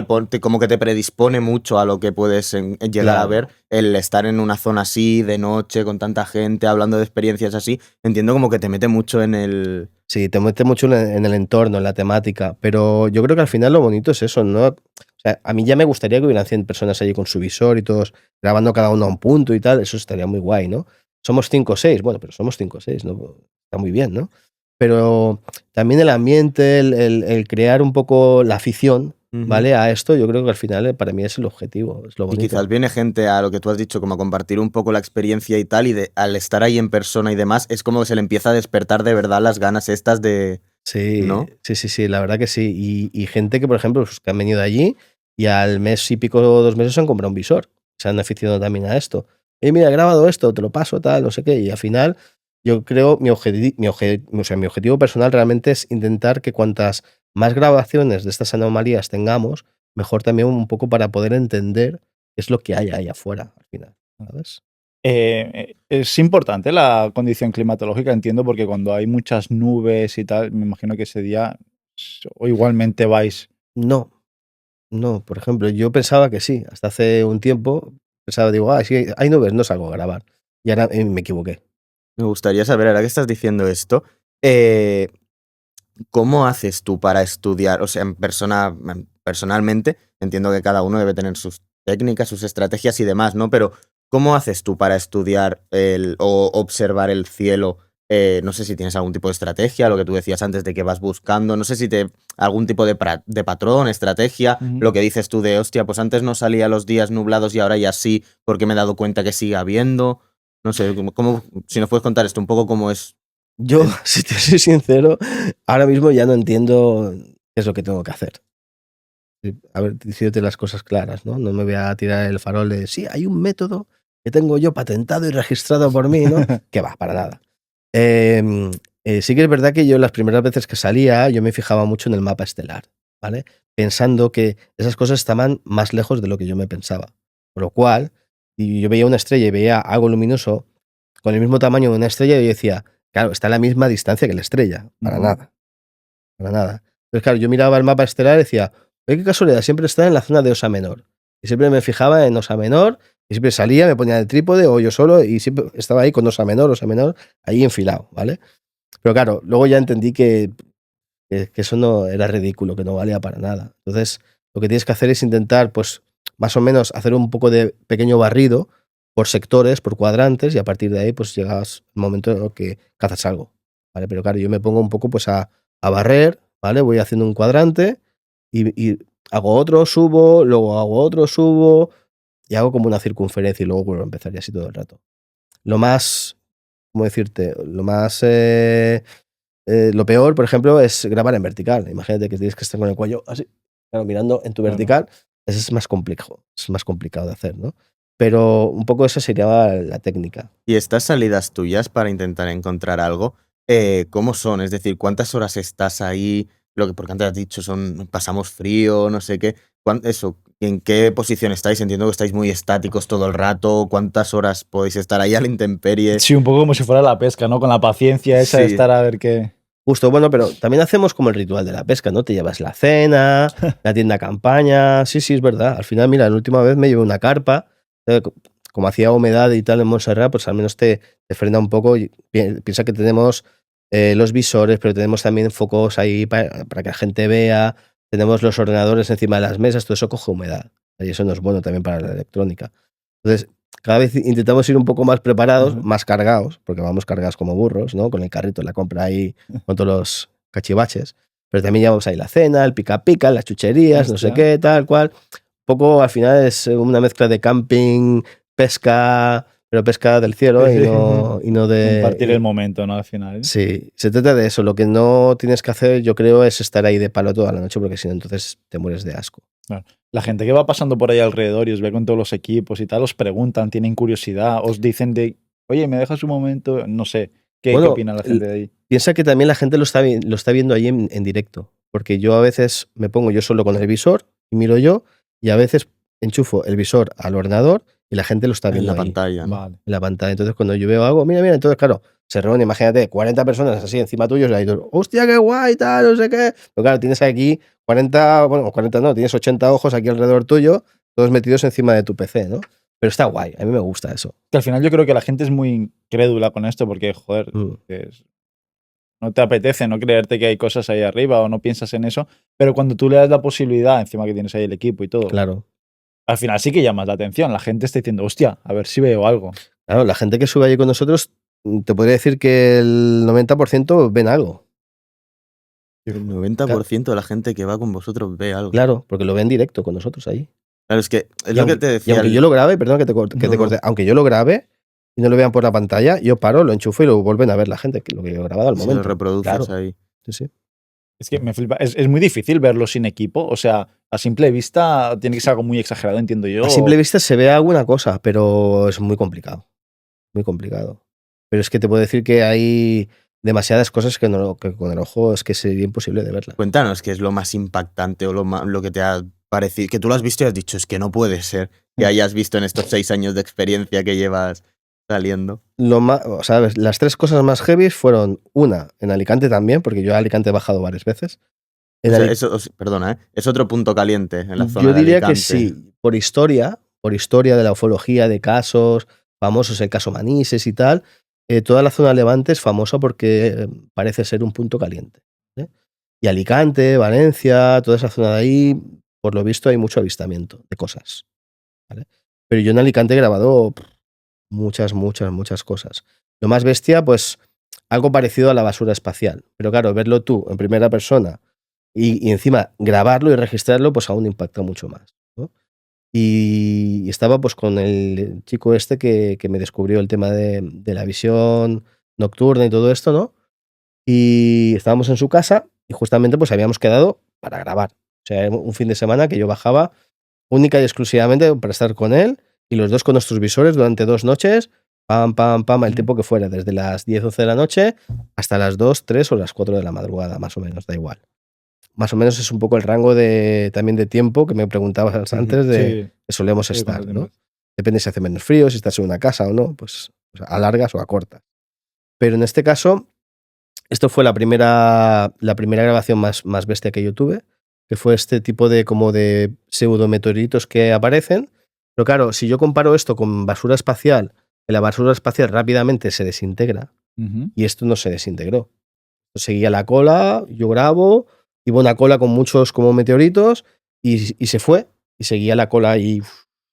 Speaker 3: Como que te predispone mucho a lo que puedes llegar a ver. El estar en una zona así, de noche, con tanta gente, hablando de experiencias así. Entiendo como que te mete mucho en el...
Speaker 2: Sí, te mete mucho en el entorno, en la temática. Pero yo creo que al final lo bonito es eso, ¿no? O sea, a mí ya me gustaría que hubieran 100 personas allí con su visor y todos grabando cada uno a un punto y tal. Eso estaría muy guay, ¿no? Somos 5 o 6, bueno, pero somos 5 o 6, ¿no? Está muy bien, ¿no? Pero también el ambiente, el crear un poco la afición, ¿vale? A esto, yo creo que al final para mí es el objetivo, es lo bonito.
Speaker 3: Y quizás viene gente a lo que tú has dicho, como a compartir un poco la experiencia y tal, y al estar ahí en persona y demás, es como que se le empieza a despertar de verdad las ganas estas de...
Speaker 2: Sí,
Speaker 3: ¿no?
Speaker 2: sí, la verdad que sí. Y gente que, por ejemplo, pues, que han venido de allí y al mes y pico, 2 meses, han comprado un visor. Se han aficionado también a esto. Mira, he grabado esto, te lo paso, tal, no sé qué. Y al final, yo creo, mi objetivo personal realmente es intentar que cuantas más grabaciones de estas anomalías tengamos, mejor también un poco para poder entender qué es lo que hay ahí afuera, al final, ¿sabes?
Speaker 1: Es importante la condición climatológica, entiendo, porque cuando hay muchas nubes y tal, me imagino que ese día o igualmente vais.
Speaker 2: No, por ejemplo, yo pensaba que sí, hasta hace un tiempo pensaba, digo, sí, hay nubes, no salgo a grabar. Y ahora me equivoqué.
Speaker 3: Me gustaría saber, ahora que estás diciendo esto, ¿cómo haces tú para estudiar? O sea, personalmente, entiendo que cada uno debe tener sus técnicas, sus estrategias y demás, ¿no? Pero, ¿cómo haces tú para estudiar o observar el cielo? No sé si tienes algún tipo de estrategia, lo que tú decías antes de que vas buscando, no sé si algún tipo de patrón, estrategia, lo que dices tú de, hostia, pues antes no salía los días nublados y ahora ya sí, porque me he dado cuenta que sigue habiendo. No sé, si nos puedes contar esto un poco cómo es.
Speaker 2: Yo, si te soy sincero, ahora mismo ya no entiendo qué es lo que tengo que hacer. A ver, diciéndote las cosas claras, ¿no? No me voy a tirar el farol de, sí, hay un método que tengo yo patentado y registrado por mí, ¿no? Que va, para nada. Sí que es verdad que yo las primeras veces que salía, yo me fijaba mucho en el mapa estelar, ¿vale? Pensando que esas cosas estaban más lejos de lo que yo me pensaba. Por lo cual, si yo veía una estrella y veía algo luminoso con el mismo tamaño de una estrella, yo decía, claro, está a la misma distancia que la estrella. Para nada. Para nada. Entonces, claro, yo miraba el mapa estelar y decía, oye, qué casualidad, siempre está en la zona de Osa Menor. Y siempre me fijaba en Osa Menor, y siempre salía, me ponía el trípode o yo solo, y siempre estaba ahí con Osa Menor, ahí enfilado, ¿vale? Pero claro, luego ya entendí que eso no era ridículo, que no valía para nada. Entonces, lo que tienes que hacer es intentar, pues, más o menos hacer un poco de pequeño barrido por sectores, por cuadrantes, y a partir de ahí, pues, llegas al momento en el que cazas algo, ¿vale? Pero claro, yo me pongo un poco, pues, a barrer, ¿vale? Voy haciendo un cuadrante y hago otro, subo, luego hago otro, subo, y hago como una circunferencia y luego vuelvo a empezar y así todo el rato. Lo más, ¿cómo decirte? Lo peor, por ejemplo, es grabar en vertical. Imagínate que tienes que estar con el cuello así, claro, mirando en tu vertical. Eso es más complejo, es más complicado de hacer, ¿no? Pero un poco esa sería la técnica.
Speaker 3: ¿Y estas salidas tuyas para intentar encontrar algo, cómo son? Es decir, ¿cuántas horas estás ahí? Porque antes has dicho, pasamos frío, no sé qué. Eso, ¿en qué posición estáis? Entiendo que estáis muy estáticos todo el rato. ¿Cuántas horas podéis estar ahí a la intemperie?
Speaker 1: Sí, un poco como si fuera la pesca, ¿no? Con la paciencia esa de
Speaker 3: Sí.
Speaker 1: estar a ver qué...
Speaker 2: Justo, bueno, pero también hacemos como el ritual de la pesca, ¿no? Te llevas la cena, la tienda campaña. Sí, es verdad. Al final, mira, la última vez me llevé una carpa. Como hacía humedad y tal en Montserrat, pues al menos te frena un poco. Piensa que tenemos los visores, pero tenemos también focos ahí para que la gente vea. Tenemos los ordenadores encima de las mesas, todo eso coge humedad. Y eso no es bueno también para la electrónica. Entonces, cada vez intentamos ir un poco más preparados, más cargados, porque vamos cargados como burros, ¿no? Con el carrito de la compra ahí, con todos los cachivaches. Pero también llevamos ahí la cena, el pica-pica, las chucherías, no sé qué, tal cual. Un poco al final es una mezcla de camping, pesca, pero pesca del cielo y no de...
Speaker 1: Compartir el momento, ¿no? Al final.
Speaker 2: Sí, se trata de eso. Lo que no tienes que hacer, yo creo, es estar ahí de palo toda la noche, porque si no, entonces te mueres de asco.
Speaker 1: Claro. La gente que va pasando por ahí alrededor y os ve con todos los equipos y tal, os preguntan, tienen curiosidad, os dicen de, oye, ¿me dejas un momento? No sé, ¿qué opina la gente de ahí?
Speaker 2: Piensa que también la gente lo está viendo ahí en directo, porque yo a veces me pongo yo solo con el visor y miro yo, y a veces enchufo el visor al ordenador y la gente lo está viendo
Speaker 3: en la
Speaker 2: ahí,
Speaker 3: pantalla, ¿no?
Speaker 2: Vale. En la pantalla. Entonces, cuando yo veo algo, mira, entonces, claro, se reúnen, imagínate, 40 personas así encima tuyos, y ahí tú, hostia, qué guay, tal, no sé qué. Pero claro, tienes aquí 40 no, tienes 80 ojos aquí alrededor tuyo, todos metidos encima de tu PC, ¿no? Pero está guay, a mí me gusta eso.
Speaker 1: Que al final yo creo que la gente es muy crédula con esto porque, joder, no te apetece no creerte que hay cosas ahí arriba o no piensas en eso, pero cuando tú le das la posibilidad, encima que tienes ahí el equipo y todo,
Speaker 2: claro,
Speaker 1: al final sí que llamas la atención. La gente está diciendo, hostia, a ver si veo algo.
Speaker 2: Claro, la gente que sube allí con nosotros, te podría decir que el 90% ven algo.
Speaker 3: El 90% de la gente que va con vosotros ve algo.
Speaker 2: Claro, porque lo ven directo con nosotros ahí.
Speaker 3: Claro, es que es lo que te decía.
Speaker 2: Y aunque yo lo grabe, perdón que te corte, aunque yo lo grabe y no lo vean por la pantalla, yo paro, lo enchufo y lo vuelven a ver la gente, que lo que yo he grabado al momento.
Speaker 3: Lo reproduces ahí.
Speaker 2: Sí.
Speaker 1: Es que me flipa. Es muy difícil verlo sin equipo. O sea, a simple vista tiene que ser algo muy exagerado, entiendo yo.
Speaker 2: A simple vista se ve alguna cosa, pero es muy complicado. Muy complicado. Pero es que te puedo decir que hay demasiadas cosas que con el ojo es que sería imposible de verlas.
Speaker 3: Cuéntanos qué es lo más impactante o lo que te ha parecido, que tú lo has visto y has dicho, es que no puede ser que hayas visto en estos 6 años de experiencia que llevas saliendo.
Speaker 2: ¿Sabes? Las 3 cosas más heavy fueron una en Alicante también, porque yo a Alicante he bajado varias veces.
Speaker 3: Perdona, es otro punto caliente en la zona
Speaker 2: yo
Speaker 3: de
Speaker 2: diría
Speaker 3: Alicante.
Speaker 2: Que sí, por historia de la ufología, de casos famosos, el caso Manises y tal, toda la zona de Levante es famosa porque parece ser un punto caliente. Y Alicante, Valencia, toda esa zona de ahí, por lo visto hay mucho avistamiento de cosas. ¿Vale? Pero yo en Alicante he grabado muchas cosas. Lo más bestia, pues algo parecido a la basura espacial. Pero claro, verlo tú en primera persona y encima grabarlo y registrarlo, pues aún impacta mucho más, ¿no? Y estaba pues con el chico este que me descubrió el tema de la visión nocturna y todo esto, ¿no? Y estábamos en su casa y justamente pues habíamos quedado para grabar. O sea, un fin de semana que yo bajaba única y exclusivamente para estar con él y los dos con nuestros visores durante 2 noches, pam, el tiempo que fuera, desde las 10, 11 de la noche hasta las 2, 3 o las 4 de la madrugada, más o menos, da igual. Más o menos es un poco el rango también de tiempo que me preguntabas antes que solemos estar, ¿no? Depende si hace menos frío, si estás en una casa o no, pues a largas o a cortas. Pero en este caso, esto fue la primera grabación más bestia que yo tuve, que fue este tipo de como de pseudometeoritos que aparecen. Pero claro, si yo comparo esto con basura espacial, la basura espacial rápidamente se desintegra y esto no se desintegró. Seguía la cola, yo grabo, iba una cola con muchos como meteoritos y se fue. Y seguía la cola ahí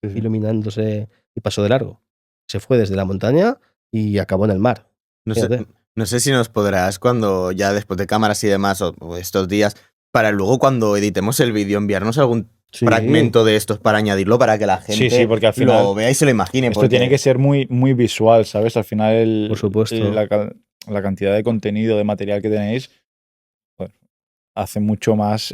Speaker 2: iluminándose y pasó de largo. Se fue desde la montaña y acabó en el mar.
Speaker 3: No sé si nos podrás, cuando ya después de cámaras y demás, o estos días, para luego cuando editemos el vídeo, enviarnos algún fragmento de estos para añadirlo, para que la gente
Speaker 1: porque al final
Speaker 3: lo vea y se lo imagine.
Speaker 1: Esto tiene que ser muy, muy visual, ¿sabes? Al final
Speaker 2: Por supuesto.
Speaker 1: La cantidad de contenido, de material que tenéis, pues, hace mucho más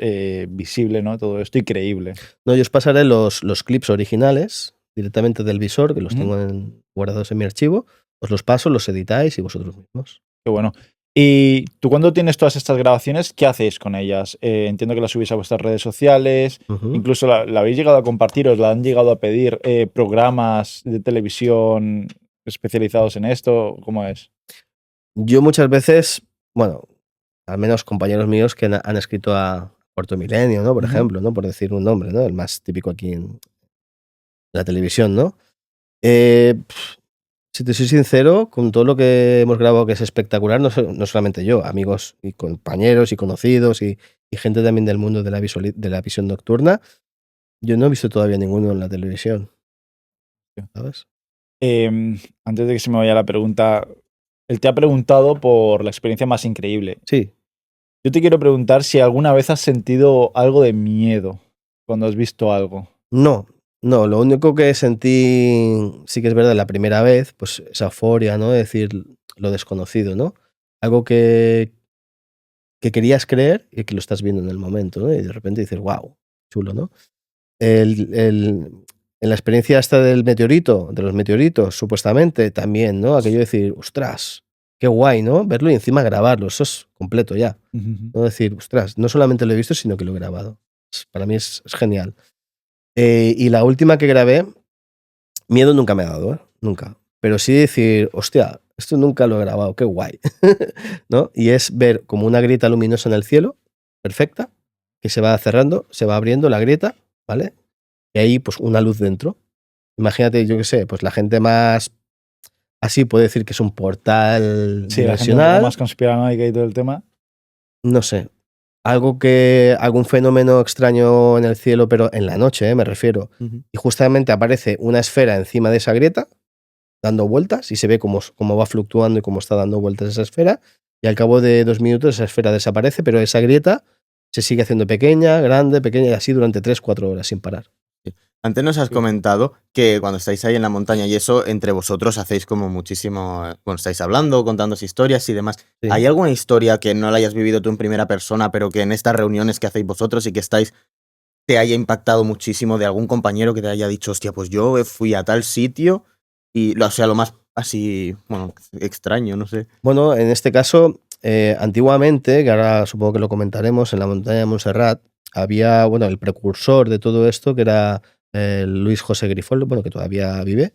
Speaker 1: visible, ¿no? Todo esto y creíble.
Speaker 2: No, yo os pasaré los clips originales directamente del visor, que los tengo guardados en mi archivo. Os los paso, los editáis y vosotros mismos.
Speaker 1: Qué bueno. Y tú, cuando tienes todas estas grabaciones, ¿qué hacéis con ellas? Entiendo que las subís a vuestras redes sociales, incluso la habéis llegado a compartir, os la han llegado a pedir programas de televisión especializados en esto. ¿Cómo es?
Speaker 2: Yo muchas veces, bueno, al menos compañeros míos que han escrito a Cuarto Milenio, ¿no? Por ejemplo, ¿no? Por decir un nombre, ¿no? El más típico aquí en la televisión, ¿no? Si te soy sincero, con todo lo que hemos grabado que es espectacular, no solamente yo, amigos y compañeros y conocidos y gente también del mundo de la visión nocturna, yo no he visto todavía ninguno en la televisión. ¿Sabes?
Speaker 1: Antes de que se me vaya la pregunta, él te ha preguntado por la experiencia más increíble.
Speaker 2: Sí.
Speaker 1: Yo te quiero preguntar si alguna vez has sentido algo de miedo cuando has visto algo.
Speaker 2: No, lo único que sentí, sí que es verdad, la primera vez, pues esa euforia, ¿no? De decir lo desconocido, ¿no? Algo que querías creer y que lo estás viendo en el momento, ¿no? Y de repente dices, wow, chulo, ¿no? En la experiencia esta del meteorito, de los meteoritos, supuestamente, también, ¿no? Aquello de decir, ostras, qué guay, ¿no? Verlo y encima grabarlo, eso es completo ya. ¿No? Decir, ostras, no solamente lo he visto, sino que lo he grabado. Para mí es genial. Y la última que grabé, miedo nunca me ha dado, ¿eh? Nunca. Pero sí decir, hostia, esto nunca lo he grabado, qué guay. ¿No? Y es ver como una grieta luminosa en el cielo, perfecta, que se va cerrando, se va abriendo la grieta, ¿vale? Y ahí, pues, una luz dentro. Imagínate, yo qué sé, pues la gente más así puede decir que es un portal
Speaker 1: sí,
Speaker 2: dimensional.
Speaker 1: La gente más conspiranoica y todo el tema.
Speaker 2: No sé. Algún fenómeno extraño en el cielo, pero en la noche, me refiero. Y justamente aparece una esfera encima de esa grieta, dando vueltas, y se ve cómo va fluctuando y cómo está dando vueltas esa esfera. Y al cabo de 2 minutos esa esfera desaparece, pero esa grieta se sigue haciendo pequeña, grande, pequeña, y así durante 3-4 horas sin parar.
Speaker 3: Antes nos has comentado que cuando estáis ahí en la montaña y eso, entre vosotros hacéis como muchísimo, bueno, estáis hablando, contándoos historias y demás. Sí. ¿Hay alguna historia que no la hayas vivido tú en primera persona, pero que en estas reuniones que hacéis vosotros y que estáis, te haya impactado muchísimo, de algún compañero que te haya dicho, hostia, pues yo fui a tal sitio y, o sea, lo más así, bueno, extraño, no sé?
Speaker 2: Bueno, en este caso, antiguamente, que ahora supongo que lo comentaremos, en la montaña de Montserrat, había, bueno, el precursor de todo esto, que era Luis José Grifol, bueno, que todavía vive,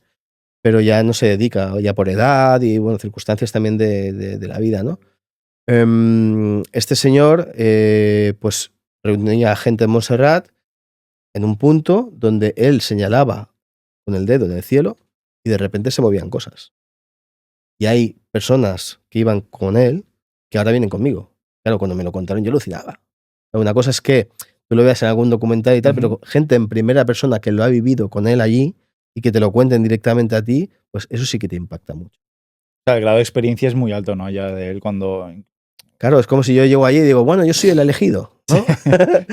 Speaker 2: pero ya no se dedica, ya por edad y, bueno, circunstancias también de la vida, ¿no? Este señor, pues, reunía a gente en Montserrat en un punto donde él señalaba con el dedo en el cielo y de repente se movían cosas. Y hay personas que iban con él que ahora vienen conmigo. Claro, cuando me lo contaron yo alucinaba. Una cosa es que tú lo veas en algún documental y tal, pero gente en primera persona que lo ha vivido con él allí y que te lo cuenten directamente a ti, pues eso sí que te impacta mucho.
Speaker 1: Claro, el grado de experiencia es muy alto, ¿no? Ya de él cuando...
Speaker 2: Claro, es como si yo llego allí y digo, bueno, yo soy el elegido, ¿no?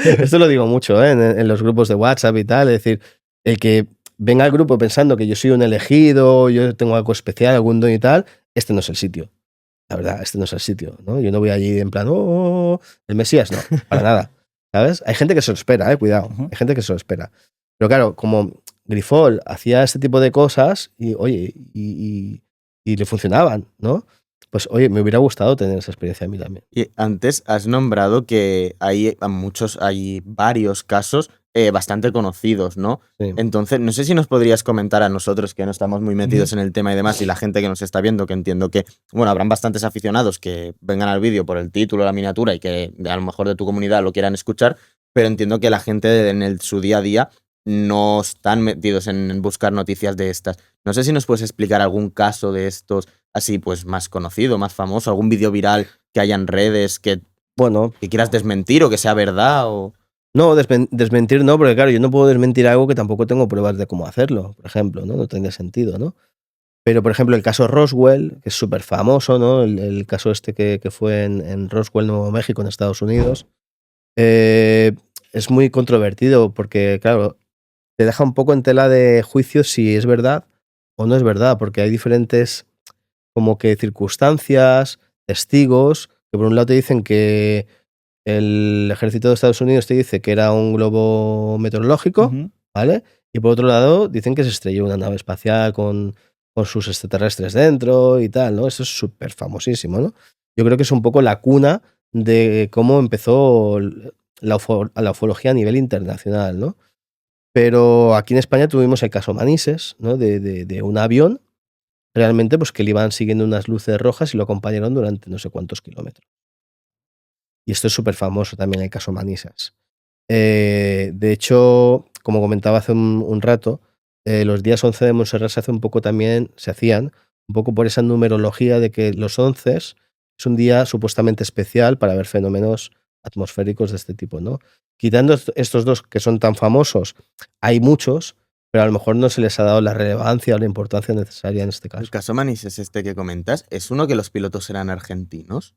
Speaker 2: Esto lo digo mucho, ¿eh? En los grupos de WhatsApp y tal, es decir, el que venga al grupo pensando que yo soy un elegido, yo tengo algo especial, algún don y tal, este no es el sitio. La verdad, este no es el sitio, ¿no? Yo no voy allí en plan, el Mesías, no, para nada. ¿Sabes? Hay gente que se lo espera, cuidado. Hay gente que se lo espera. Pero claro, como Grifol hacía este tipo de cosas y, oye, y le funcionaban, ¿no? Pues, oye, me hubiera gustado tener esa experiencia a mí también.
Speaker 3: Y antes has nombrado que hay varios casos bastante conocidos, ¿no?
Speaker 2: Sí.
Speaker 3: Entonces, no sé si nos podrías comentar a nosotros, que no estamos muy metidos en el tema y demás, y la gente que nos está viendo, que entiendo que, bueno, habrán bastantes aficionados que vengan al vídeo por el título, la miniatura, y que a lo mejor de tu comunidad lo quieran escuchar, pero entiendo que la gente en su día a día no están metidos en buscar noticias de estas. No sé si nos puedes explicar algún caso de estos, así pues más conocido, más famoso, algún vídeo viral que haya en redes
Speaker 2: Bueno,
Speaker 3: que quieras desmentir o que sea verdad o...
Speaker 2: no, desmentir no, porque claro, yo no puedo desmentir algo que tampoco tengo pruebas de cómo hacerlo, por ejemplo, ¿no? No tendría sentido, ¿no? Pero, por ejemplo, el caso Roswell, que es súper famoso, ¿no? El caso este que fue en Roswell, Nuevo México, en Estados Unidos, es muy controvertido porque, claro, te deja un poco en tela de juicio si es verdad o no es verdad, porque hay diferentes como que circunstancias, testigos, que por un lado te dicen que el ejército de Estados Unidos te dice que era un globo meteorológico,
Speaker 1: Ujú.
Speaker 2: ¿vale? Y por otro lado dicen que se estrelló una nave espacial con sus extraterrestres dentro y tal, ¿no? Eso es súper famosísimo, ¿no? Yo creo que es un poco la cuna de cómo empezó la ufología a nivel internacional, ¿no? Pero aquí en España tuvimos el caso Manises, ¿no? De un avión realmente pues que le iban siguiendo unas luces rojas y lo acompañaron durante no sé cuántos kilómetros. Y esto es súper famoso también el caso Manises. De hecho, como comentaba hace un rato, los días 11 de Montserrat se hacían un poco por esa numerología de que los 11 es un día supuestamente especial para ver fenómenos atmosféricos de este tipo, ¿no? Quitando estos dos que son tan famosos, hay muchos, pero a lo mejor no se les ha dado la relevancia o la importancia necesaria en este
Speaker 3: El
Speaker 2: caso.
Speaker 3: caso Manises este que comentas, ¿es uno que los pilotos eran argentinos?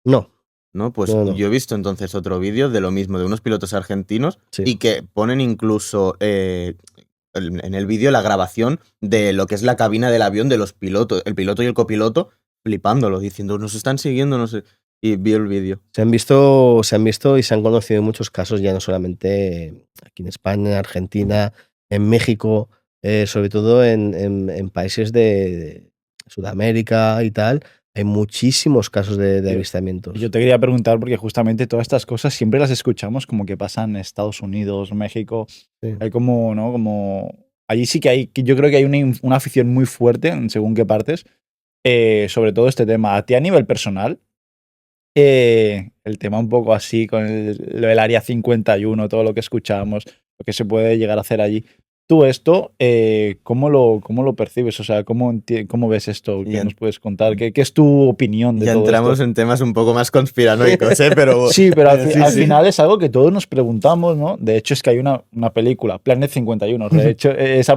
Speaker 2: No,
Speaker 3: ¿No? Pues
Speaker 2: no.
Speaker 3: yo he visto entonces otro vídeo de lo mismo, de unos pilotos argentinos
Speaker 2: Sí.
Speaker 3: y que ponen incluso en el vídeo la grabación de lo que es la cabina del avión de los pilotos, el piloto y el copiloto, flipándolo, diciendo, nos están siguiendo, no sé. Y vi el vídeo.
Speaker 2: Se han visto y se han conocido muchos casos, ya no solamente aquí en España, Argentina, en México, sobre todo en países de Sudamérica y tal. Hay muchísimos casos de avistamientos.
Speaker 1: Yo te quería preguntar porque justamente todas estas cosas siempre las escuchamos como que pasan en Estados Unidos, México.
Speaker 2: Sí.
Speaker 1: Hay como, ¿no? Como... Allí sí que hay, yo creo que hay una afición muy fuerte en según qué partes, sobre todo este tema. A ti a nivel personal, el tema un poco así con lo del Área 51, todo lo que escuchamos, lo que se puede llegar a hacer allí. Tú esto, ¿cómo lo percibes? O sea, ¿cómo ves esto? ¿Qué nos puedes contar? ¿Qué es tu opinión de
Speaker 3: Ya
Speaker 1: todo
Speaker 3: entramos
Speaker 1: esto?
Speaker 3: en temas un poco más conspiranoicos, ¿eh? Pero,
Speaker 1: Sí, pero al
Speaker 3: sí.
Speaker 1: final es algo que todos nos preguntamos, ¿no? De hecho, es que hay una película, Planet 51. De hecho, esa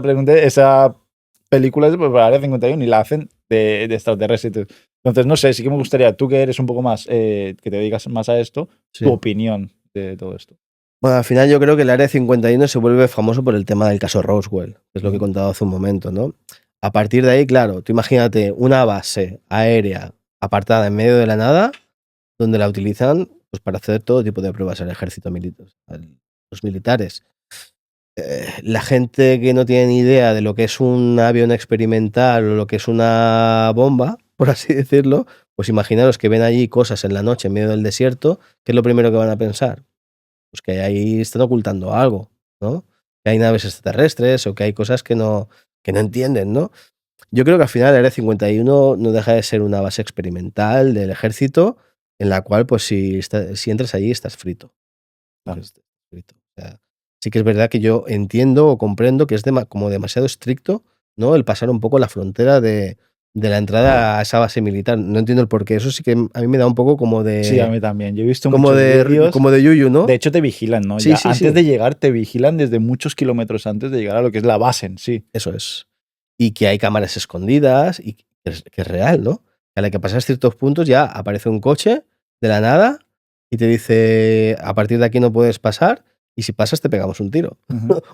Speaker 1: película es para Área 51 y la hacen de extraterrestres. Entonces, no sé, sí que me gustaría, tú que eres un poco más, que te dedicas más a esto,
Speaker 2: Sí.
Speaker 1: tu opinión de todo esto.
Speaker 2: Bueno, al final yo creo que el Área 51 se vuelve famoso por el tema del caso Roswell, que es lo que he contado hace un momento, ¿no? A partir de ahí, claro, tú imagínate una base aérea apartada en medio de la nada, donde la utilizan pues, para hacer todo tipo de pruebas al ejército militar, los militares. La gente que no tiene ni idea de lo que es un avión experimental o lo que es una bomba, por así decirlo, pues imaginaros que ven allí cosas en la noche en medio del desierto, ¿qué es lo primero que van a pensar? Pues que ahí están ocultando algo, ¿no? Que hay naves extraterrestres o que hay cosas que no entienden, ¿no? Yo creo que al final el Área 51 no deja de ser una base experimental del ejército en la cual, pues si entras allí, estás frito.
Speaker 1: Claro.
Speaker 2: Estás frito. O sea, sí que es verdad que yo entiendo o comprendo que es como demasiado estricto, ¿no? El pasar un poco la frontera de la entrada a esa base militar. No entiendo el porqué. Eso sí que a mí me da un poco como de...
Speaker 1: Sí, a mí también. Yo he visto
Speaker 2: como
Speaker 1: muchos vídeos.
Speaker 2: como de yuyu, ¿no?
Speaker 1: De hecho, te vigilan, ¿no?
Speaker 2: Sí,
Speaker 1: Ya
Speaker 2: sí,
Speaker 1: antes
Speaker 2: sí.
Speaker 1: de llegar, te vigilan desde muchos kilómetros antes de llegar a lo que es la base en sí.
Speaker 2: Eso es. Y que hay cámaras escondidas y que es real, ¿no? A la que pasas ciertos puntos ya aparece un coche de la nada y te dice, a partir de aquí no puedes pasar y si pasas te pegamos un tiro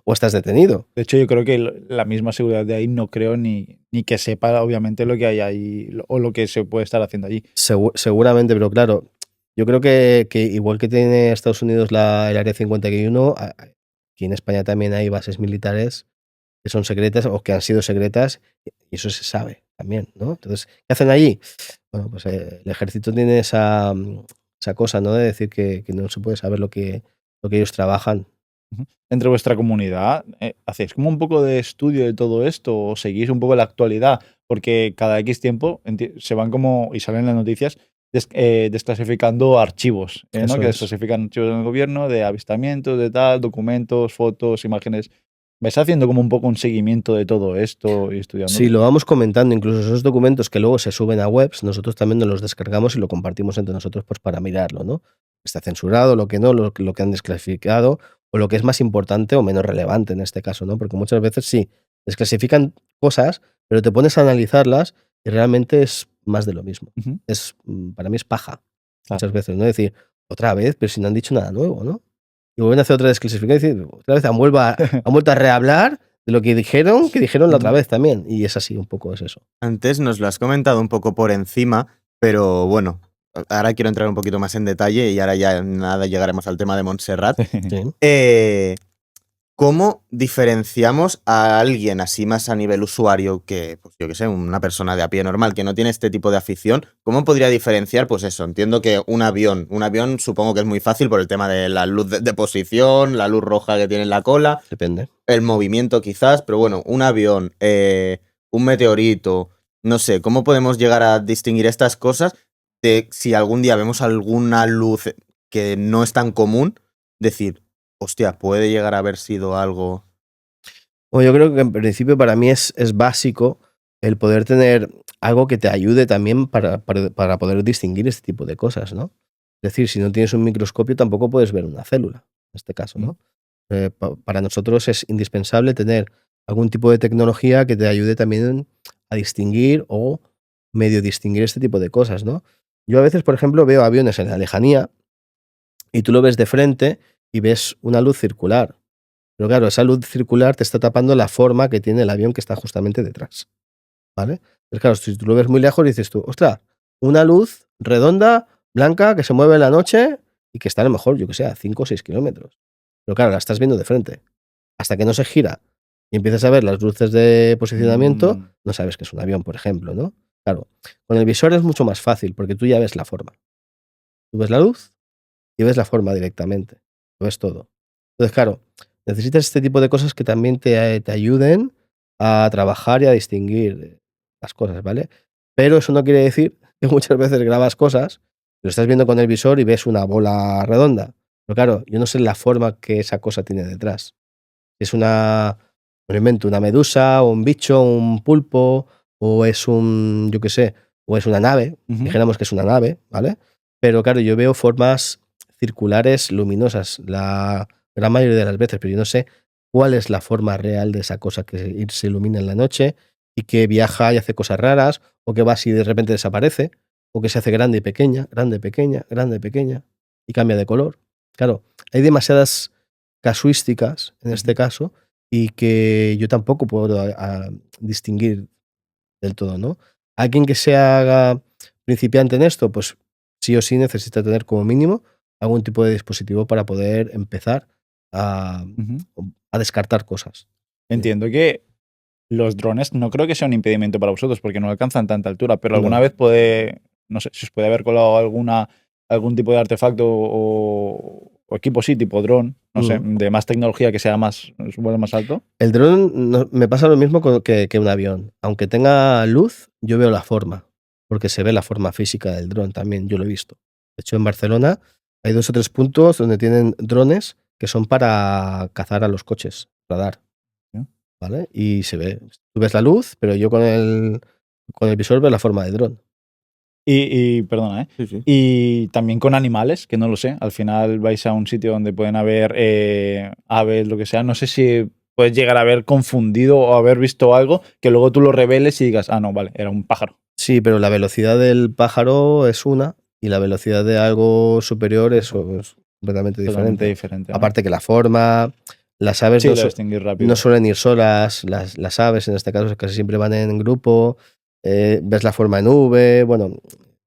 Speaker 2: o estás detenido.
Speaker 1: De hecho, yo creo que la misma seguridad de ahí no creo ni que sepa, obviamente, lo que hay ahí o lo que se puede estar haciendo allí.
Speaker 2: Seguramente, pero claro, yo creo que igual que tiene Estados Unidos el Área 51, aquí en España también hay bases militares que son secretas o que han sido secretas y eso se sabe también, ¿no? Entonces, ¿qué hacen allí? Bueno, pues el ejército tiene esa cosa, ¿no? De decir que no se puede saber lo que ellos trabajan.
Speaker 1: Entre vuestra comunidad, ¿hacéis como un poco de estudio de todo esto o seguís un poco la actualidad? Porque cada X tiempo se van como, y salen las noticias, desclasificando archivos, ¿no?
Speaker 2: Eso
Speaker 1: Que
Speaker 2: es.
Speaker 1: desclasifican archivos del gobierno de avistamientos, de tal, documentos, fotos, imágenes. ¿Vais haciendo como un poco un seguimiento de todo esto y estudiando?
Speaker 2: Sí, lo vamos comentando, incluso esos documentos que luego se suben a webs, nosotros también nos los descargamos y lo compartimos entre nosotros pues para mirarlo, ¿no? Está censurado, lo que no, lo que han desclasificado, o lo que es más importante o menos relevante en este caso, ¿no? Porque muchas veces sí, desclasifican cosas, pero te pones a analizarlas y realmente es más de lo mismo.
Speaker 1: Ujú.
Speaker 2: Para mí es paja,
Speaker 1: Claro.
Speaker 2: muchas veces, ¿no? Decir, otra vez, pero si no han dicho nada nuevo, ¿no? Y vuelven a hacer otra desclasificación y decir, otra vez han vuelto a rehablar de lo que dijeron la otra vez también. Y es así, un poco es eso.
Speaker 3: Antes nos lo has comentado un poco por encima, pero bueno, ahora quiero entrar un poquito más en detalle y ahora ya nada llegaremos al tema de Montserrat.
Speaker 2: Sí.
Speaker 3: ¿Cómo diferenciamos a alguien así más a nivel usuario que, pues yo qué sé, una persona de a pie normal que no tiene este tipo de afición? ¿Cómo podría diferenciar? Pues eso, entiendo que un avión supongo que es muy fácil por el tema de la luz de posición, la luz roja que tiene en la cola,
Speaker 2: Depende.
Speaker 3: el movimiento quizás, pero bueno, un avión, un meteorito, no sé, ¿cómo podemos llegar a distinguir estas cosas de si algún día vemos alguna luz que no es tan común, decir, hostia, puede llegar a haber sido algo?
Speaker 2: Bueno, yo creo que en principio para mí es básico el poder tener algo que te ayude también para poder distinguir este tipo de cosas, ¿no? Es decir, si no tienes un microscopio tampoco puedes ver una célula, en este caso, ¿no? Para nosotros es indispensable tener algún tipo de tecnología que te ayude también a distinguir o medio distinguir este tipo de cosas, ¿no? Yo a veces, por ejemplo, veo aviones en la lejanía y tú lo ves de frente y ves una luz circular. Pero claro, esa luz circular te está tapando la forma que tiene el avión que está justamente detrás, ¿vale? Entonces, claro, si tú lo ves muy lejos, dices tú, ostras, una luz redonda, blanca, que se mueve en la noche y que está a lo mejor, yo que sé, a 5 o 6 kilómetros. Pero claro, la estás viendo de frente. Hasta que no se gira y empiezas a ver las luces de posicionamiento, no sabes que es un avión, por ejemplo, ¿no? Claro, con el visor es mucho más fácil porque tú ya ves la forma. Tú ves la luz y ves la forma directamente. Lo ves todo. Entonces, claro, necesitas este tipo de cosas que también te ayuden a trabajar y a distinguir las cosas, ¿vale? Pero eso no quiere decir que muchas veces grabas cosas, lo estás viendo con el visor y ves una bola redonda. Pero claro, yo no sé la forma que esa cosa tiene detrás. Es me invento, una medusa, o un bicho, un pulpo, o es un, yo qué sé, o es una nave, dijéramos que es una nave, ¿vale? Pero claro, yo veo formas circulares luminosas la gran mayoría de las veces, pero yo no sé cuál es la forma real de esa cosa que se ilumina en la noche y que viaja y hace cosas raras, o que va así y de repente desaparece, o que se hace grande y pequeña, grande, pequeña, grande, pequeña, y cambia de color. Claro, hay demasiadas casuísticas en este caso y que yo tampoco puedo distinguir del todo, ¿no? Alguien que se haga principiante en esto, pues sí o sí necesita tener como mínimo algún tipo de dispositivo para poder empezar a, a descartar cosas.
Speaker 1: Entiendo que los drones no creo que sea un impedimento para vosotros porque no alcanzan tanta altura, pero alguna
Speaker 2: No.
Speaker 1: vez puede, no sé, si os puede haber colado algún tipo de artefacto o equipo, sí, tipo dron, no sé, de más tecnología que sea más, vuelo más alto.
Speaker 2: El dron me pasa lo mismo que un avión. Aunque tenga luz, yo veo la forma, porque se ve la forma física del dron también, yo lo he visto. De hecho, en Barcelona hay 2 o 3 puntos donde tienen drones que son para cazar a los coches, radar, ¿vale? Y se ve, tú ves la luz, pero yo con el visor veo la forma del dron.
Speaker 1: Y perdona, ¿eh?
Speaker 3: Sí, sí.
Speaker 1: Y también con animales, que no lo sé. Al final vais a un sitio donde pueden haber aves, lo que sea. No sé si puedes llegar a haber confundido o haber visto algo que luego tú lo reveles y digas, ah, no, vale, era un pájaro.
Speaker 2: Sí, pero la velocidad del pájaro es una y la velocidad de algo superior es completamente
Speaker 1: Totalmente
Speaker 2: diferente.
Speaker 1: diferente, ¿no?
Speaker 2: Aparte que la forma, las aves
Speaker 1: Sí, lo distinguir rápido.
Speaker 2: no suelen ir solas, las aves en este caso casi siempre van en grupo, ves la forma en V, bueno,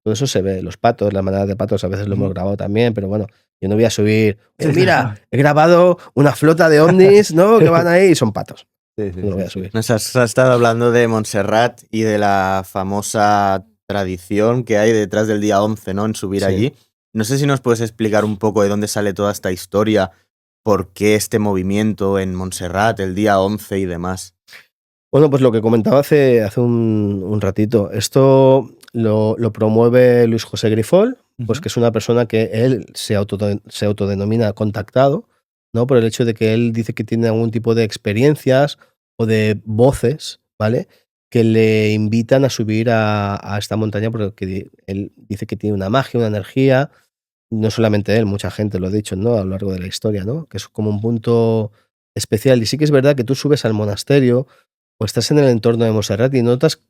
Speaker 2: todo eso se ve, los patos, las manadas de patos a veces lo hemos grabado también, pero bueno, yo no voy a subir, mira, he grabado una flota de ovnis, ¿no? Que van ahí y son patos.
Speaker 1: Sí,
Speaker 2: No lo voy a subir.
Speaker 3: Nos has estado hablando de Montserrat y de la famosa tradición que hay detrás del día 11, ¿no? En subir allí. No sé si nos puedes explicar un poco de dónde sale toda esta historia, por qué este movimiento en Montserrat, el día 11 y demás.
Speaker 2: Bueno, pues lo que comentaba hace un ratito. Esto lo promueve Luis José Grifol, pues que es una persona que él se autodenomina contactado, ¿no? Por el hecho de que él dice que tiene algún tipo de experiencias o de voces, ¿vale? Que le invitan a subir a esta montaña porque él dice que tiene una magia, una energía, no solamente él, mucha gente lo ha dicho, ¿no? A lo largo de la historia, ¿no? Que es como un punto especial. Y sí que es verdad que tú subes al monasterio o estás en el entorno de Montserrat y notas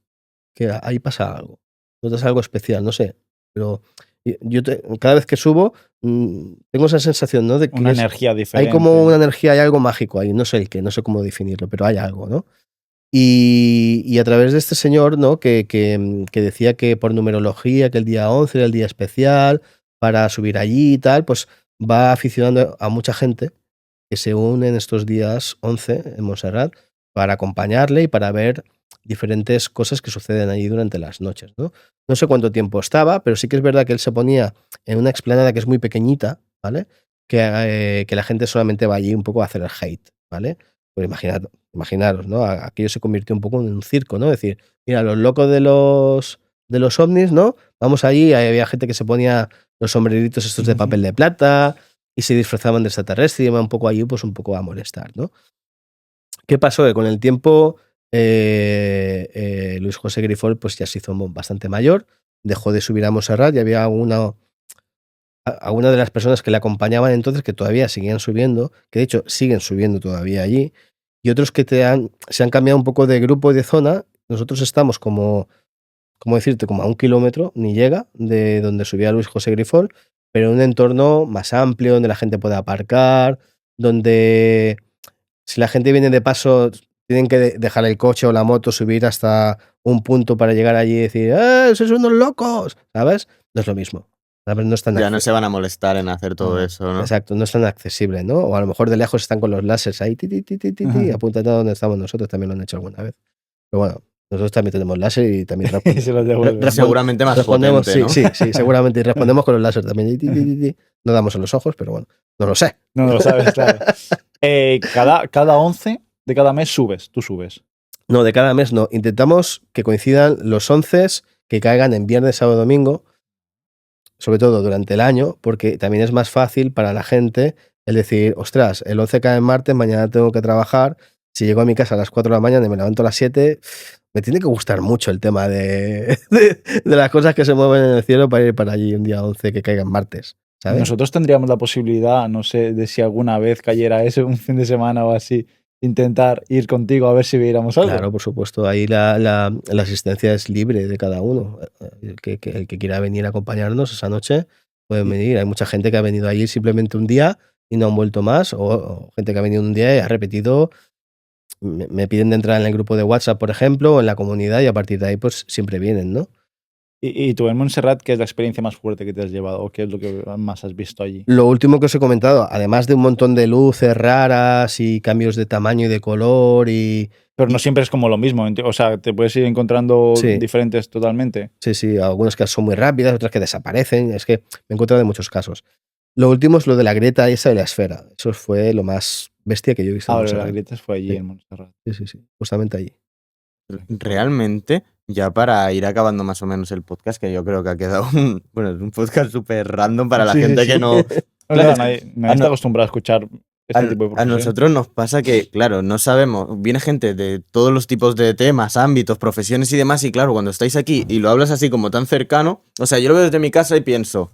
Speaker 2: que ahí pasa algo, notas algo especial, no sé, pero cada vez que subo tengo esa sensación, ¿no? De que
Speaker 1: Una energía
Speaker 2: hay
Speaker 1: diferente.
Speaker 2: como una energía, hay algo mágico ahí, no sé el qué, no sé cómo definirlo, pero hay algo, ¿no? Y a través de este señor, ¿no? Que decía que por numerología, que el día 11 era el día especial para subir allí y tal, pues va aficionando a mucha gente que se une en estos días 11 en Montserrat para acompañarle y para ver diferentes cosas que suceden allí durante las noches, ¿no? No sé cuánto tiempo estaba, pero sí que es verdad que él se ponía en una explanada que es muy pequeñita, ¿vale? Que la gente solamente va allí un poco a hacer el hate, ¿vale? Pues imaginaros, ¿no? Aquello se convirtió un poco en un circo, ¿no? Es decir, mira, los locos de los ovnis, ¿no? Vamos allí, había gente que se ponía los sombreritos estos de papel de plata y se disfrazaban de extraterrestre y iban un poco allí, pues un poco a molestar, ¿no? ¿Qué pasó? Que con el tiempo Luis José Grifol pues ya se hizo bastante mayor, dejó de subir a Montserrat y había alguna de las personas que le acompañaban entonces que todavía seguían subiendo, que de hecho siguen subiendo todavía allí, y otros que se han cambiado un poco de grupo y de zona. Nosotros estamos como decirte, como a 1 kilómetro, ni llega, de donde subía Luis José Grifol, pero en un entorno más amplio, donde la gente puede aparcar, donde si la gente viene de paso, tienen que dejar el coche o la moto, subir hasta un punto para llegar allí y decir, sois unos locos! ¿Sabes? No es lo mismo. ¿Sabes? No es tan
Speaker 3: Ya no se van a molestar en hacer todo
Speaker 2: No,
Speaker 3: eso, ¿no?
Speaker 2: Exacto, no es tan accesible, ¿no? O a lo mejor de lejos están con los láseres ahí, apuntando a donde estamos nosotros, también lo han hecho alguna vez. Pero bueno, nosotros también tenemos láser y también
Speaker 1: Y se los devuelven.
Speaker 3: Seguramente más
Speaker 2: respondemos,
Speaker 3: potente,
Speaker 2: sí,
Speaker 3: ¿no?
Speaker 2: sí, seguramente. Y respondemos con los láser también. No damos en los ojos, pero bueno, no lo sé.
Speaker 1: No lo sabes, claro. Cada 11 de cada mes subes, tú subes.
Speaker 2: No, de cada mes no. Intentamos que coincidan los 11 que caigan en viernes, sábado, domingo, sobre todo durante el año, porque también es más fácil para la gente el decir, ostras, el 11 cae en martes, mañana tengo que trabajar, si llego a mi casa a las 4 de la mañana y me levanto a las 7, me tiene que gustar mucho el tema de las cosas que se mueven en el cielo para ir para allí un día 11 que caiga en martes, ¿sabes?
Speaker 1: Nosotros tendríamos la posibilidad, no sé, de si alguna vez cayera eso, un fin de semana o así, intentar ir contigo a ver si viéramos algo.
Speaker 2: Claro, por supuesto, ahí la asistencia es libre de cada uno. El que quiera venir a acompañarnos esa noche pueden venir. Hay mucha gente que ha venido allí simplemente un día y no han vuelto más, o gente que ha venido un día y ha repetido. Me piden de entrar en el grupo de WhatsApp, por ejemplo, o en la comunidad, y a partir de ahí pues siempre vienen, ¿no?
Speaker 1: ¿Y tú en Montserrat qué es la experiencia más fuerte que te has llevado o qué es lo que más has visto allí?
Speaker 2: Lo último que os he comentado, además de un montón de luces raras y cambios de tamaño y de color
Speaker 1: Pero no siempre es como lo mismo, o sea, te puedes ir encontrando diferentes totalmente.
Speaker 2: Sí, algunas que son muy rápidas, otras que desaparecen, es que me he encontrado de muchos casos. Lo último es lo de la grieta esa de la esfera, eso fue lo más bestia que yo he visto.
Speaker 1: Ahora la grieta fue allí en Montserrat.
Speaker 2: Sí, justamente allí.
Speaker 3: Realmente, ya para ir acabando más o menos el podcast, que yo creo que ha quedado un podcast súper random para la gente que no...
Speaker 1: Claro, nadie está acostumbrado a escuchar este tipo de
Speaker 3: A nosotros nos pasa que, claro, no sabemos, viene gente de todos los tipos de temas, ámbitos, profesiones y demás, y claro, cuando estáis aquí y lo hablas así como tan cercano, o sea, yo lo veo desde mi casa y pienso,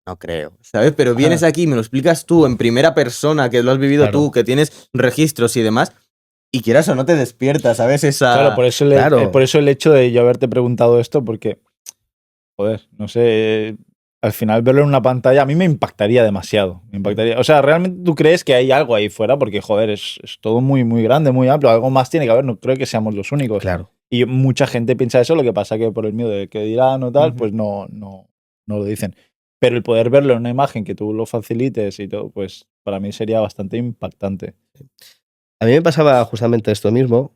Speaker 3: no creo, ¿sabes? Pero vienes aquí y me lo explicas tú en primera persona, que lo has vivido tú, que tienes registros y demás, y quieras o no te despiertas, ¿sabes?
Speaker 1: Claro, por eso el hecho de yo haberte preguntado esto, porque, joder, no sé, al final verlo en una pantalla a mí me impactaría demasiado. O sea, ¿realmente tú crees que hay algo ahí fuera? Porque, joder, es todo muy, muy grande, muy amplio. Algo más tiene que haber, no creo que seamos los únicos.
Speaker 2: Claro.
Speaker 1: Y mucha gente piensa eso, lo que pasa que por el miedo de que dirán o tal, pues no lo dicen. Pero el poder verlo en una imagen, que tú lo facilites y todo, pues para mí sería bastante impactante.
Speaker 2: A mí me pasaba justamente esto mismo,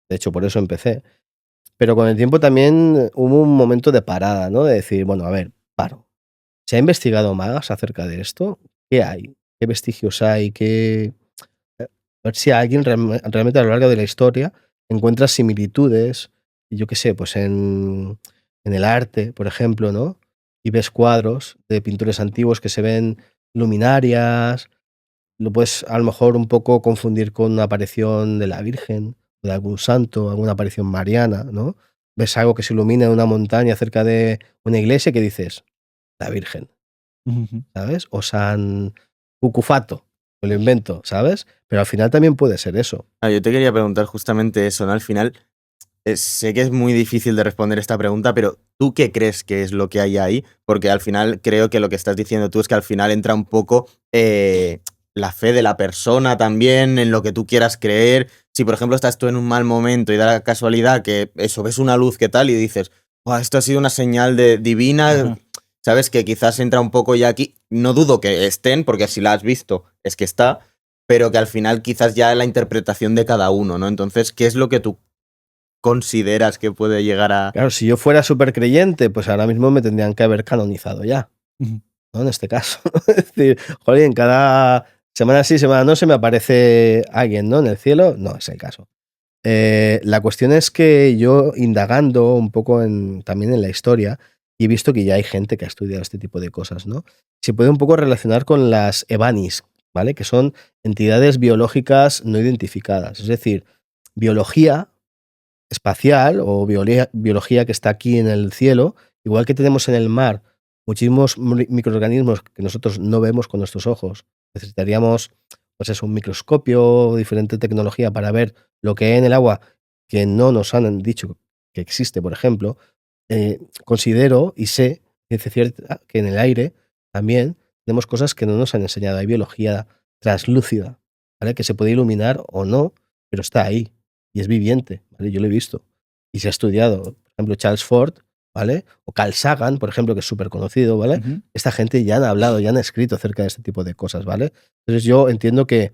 Speaker 2: de hecho por eso empecé, pero con el tiempo también hubo un momento de parada, ¿no? De decir, bueno, a ver, paro. ¿Se ha investigado más acerca de esto? ¿Qué hay? ¿Qué vestigios hay? A ver si alguien realmente a lo largo de la historia encuentra similitudes, yo qué sé, pues en el arte, por ejemplo, ¿no? Y ves cuadros de pintores antiguos que se ven luminarias, lo puedes a lo mejor un poco confundir con una aparición de la Virgen, de algún santo, alguna aparición mariana, ¿no? Ves algo que se ilumina en una montaña cerca de una iglesia que dices, la Virgen,
Speaker 1: Ujú.
Speaker 2: ¿sabes? O San Cucufato, me lo invento, ¿sabes? Pero al final también puede ser eso.
Speaker 3: Yo te quería preguntar justamente eso, ¿no? Al final, sé que es muy difícil de responder esta pregunta, pero ¿tú qué crees que es lo que hay ahí? Porque al final creo que lo que estás diciendo tú es que al final entra un poco la fe de la persona también, en lo que tú quieras creer. Si, por ejemplo, estás tú en un mal momento y da la casualidad que eso, ves una luz que tal y dices, "Buah, esto ha sido una señal divina",
Speaker 1: Ajá.
Speaker 3: ¿sabes? Que quizás entra un poco ya aquí. No dudo que estén, porque si la has visto es que está, pero que al final quizás ya la interpretación de cada uno, ¿no? Entonces, ¿qué es lo que tú consideras que puede llegar a...?
Speaker 2: Claro, si yo fuera súper creyente, pues ahora mismo me tendrían que haber canonizado ya,
Speaker 1: Ujú.
Speaker 2: ¿no? En este caso. Es decir, joder, en cada semana sí, semana no se me aparece alguien, ¿no? En el cielo, no es el caso. La cuestión es que yo, indagando un poco también en la historia, y he visto que ya hay gente que ha estudiado este tipo de cosas, ¿no? Se puede un poco relacionar con las Ebanis, ¿vale? Que son entidades biológicas no identificadas. Es decir, biología espacial o biología que está aquí en el cielo, igual que tenemos en el mar muchísimos microorganismos que nosotros no vemos con nuestros ojos. Necesitaríamos, pues es un microscopio, diferente tecnología para ver lo que hay en el agua que no nos han dicho que existe, por ejemplo. Considero y sé que es cierto que en el aire también tenemos cosas que no nos han enseñado. Hay biología translúcida, ¿vale? Que se puede iluminar o no, pero está ahí y es viviente, ¿vale? Yo lo he visto y se ha estudiado. Por ejemplo, Charles Ford, ¿vale? O Carl Sagan, por ejemplo, que es súper conocido, ¿vale?
Speaker 1: Ujú.
Speaker 2: Esta gente ya han hablado, ya han escrito acerca de este tipo de cosas, ¿vale? Entonces yo entiendo que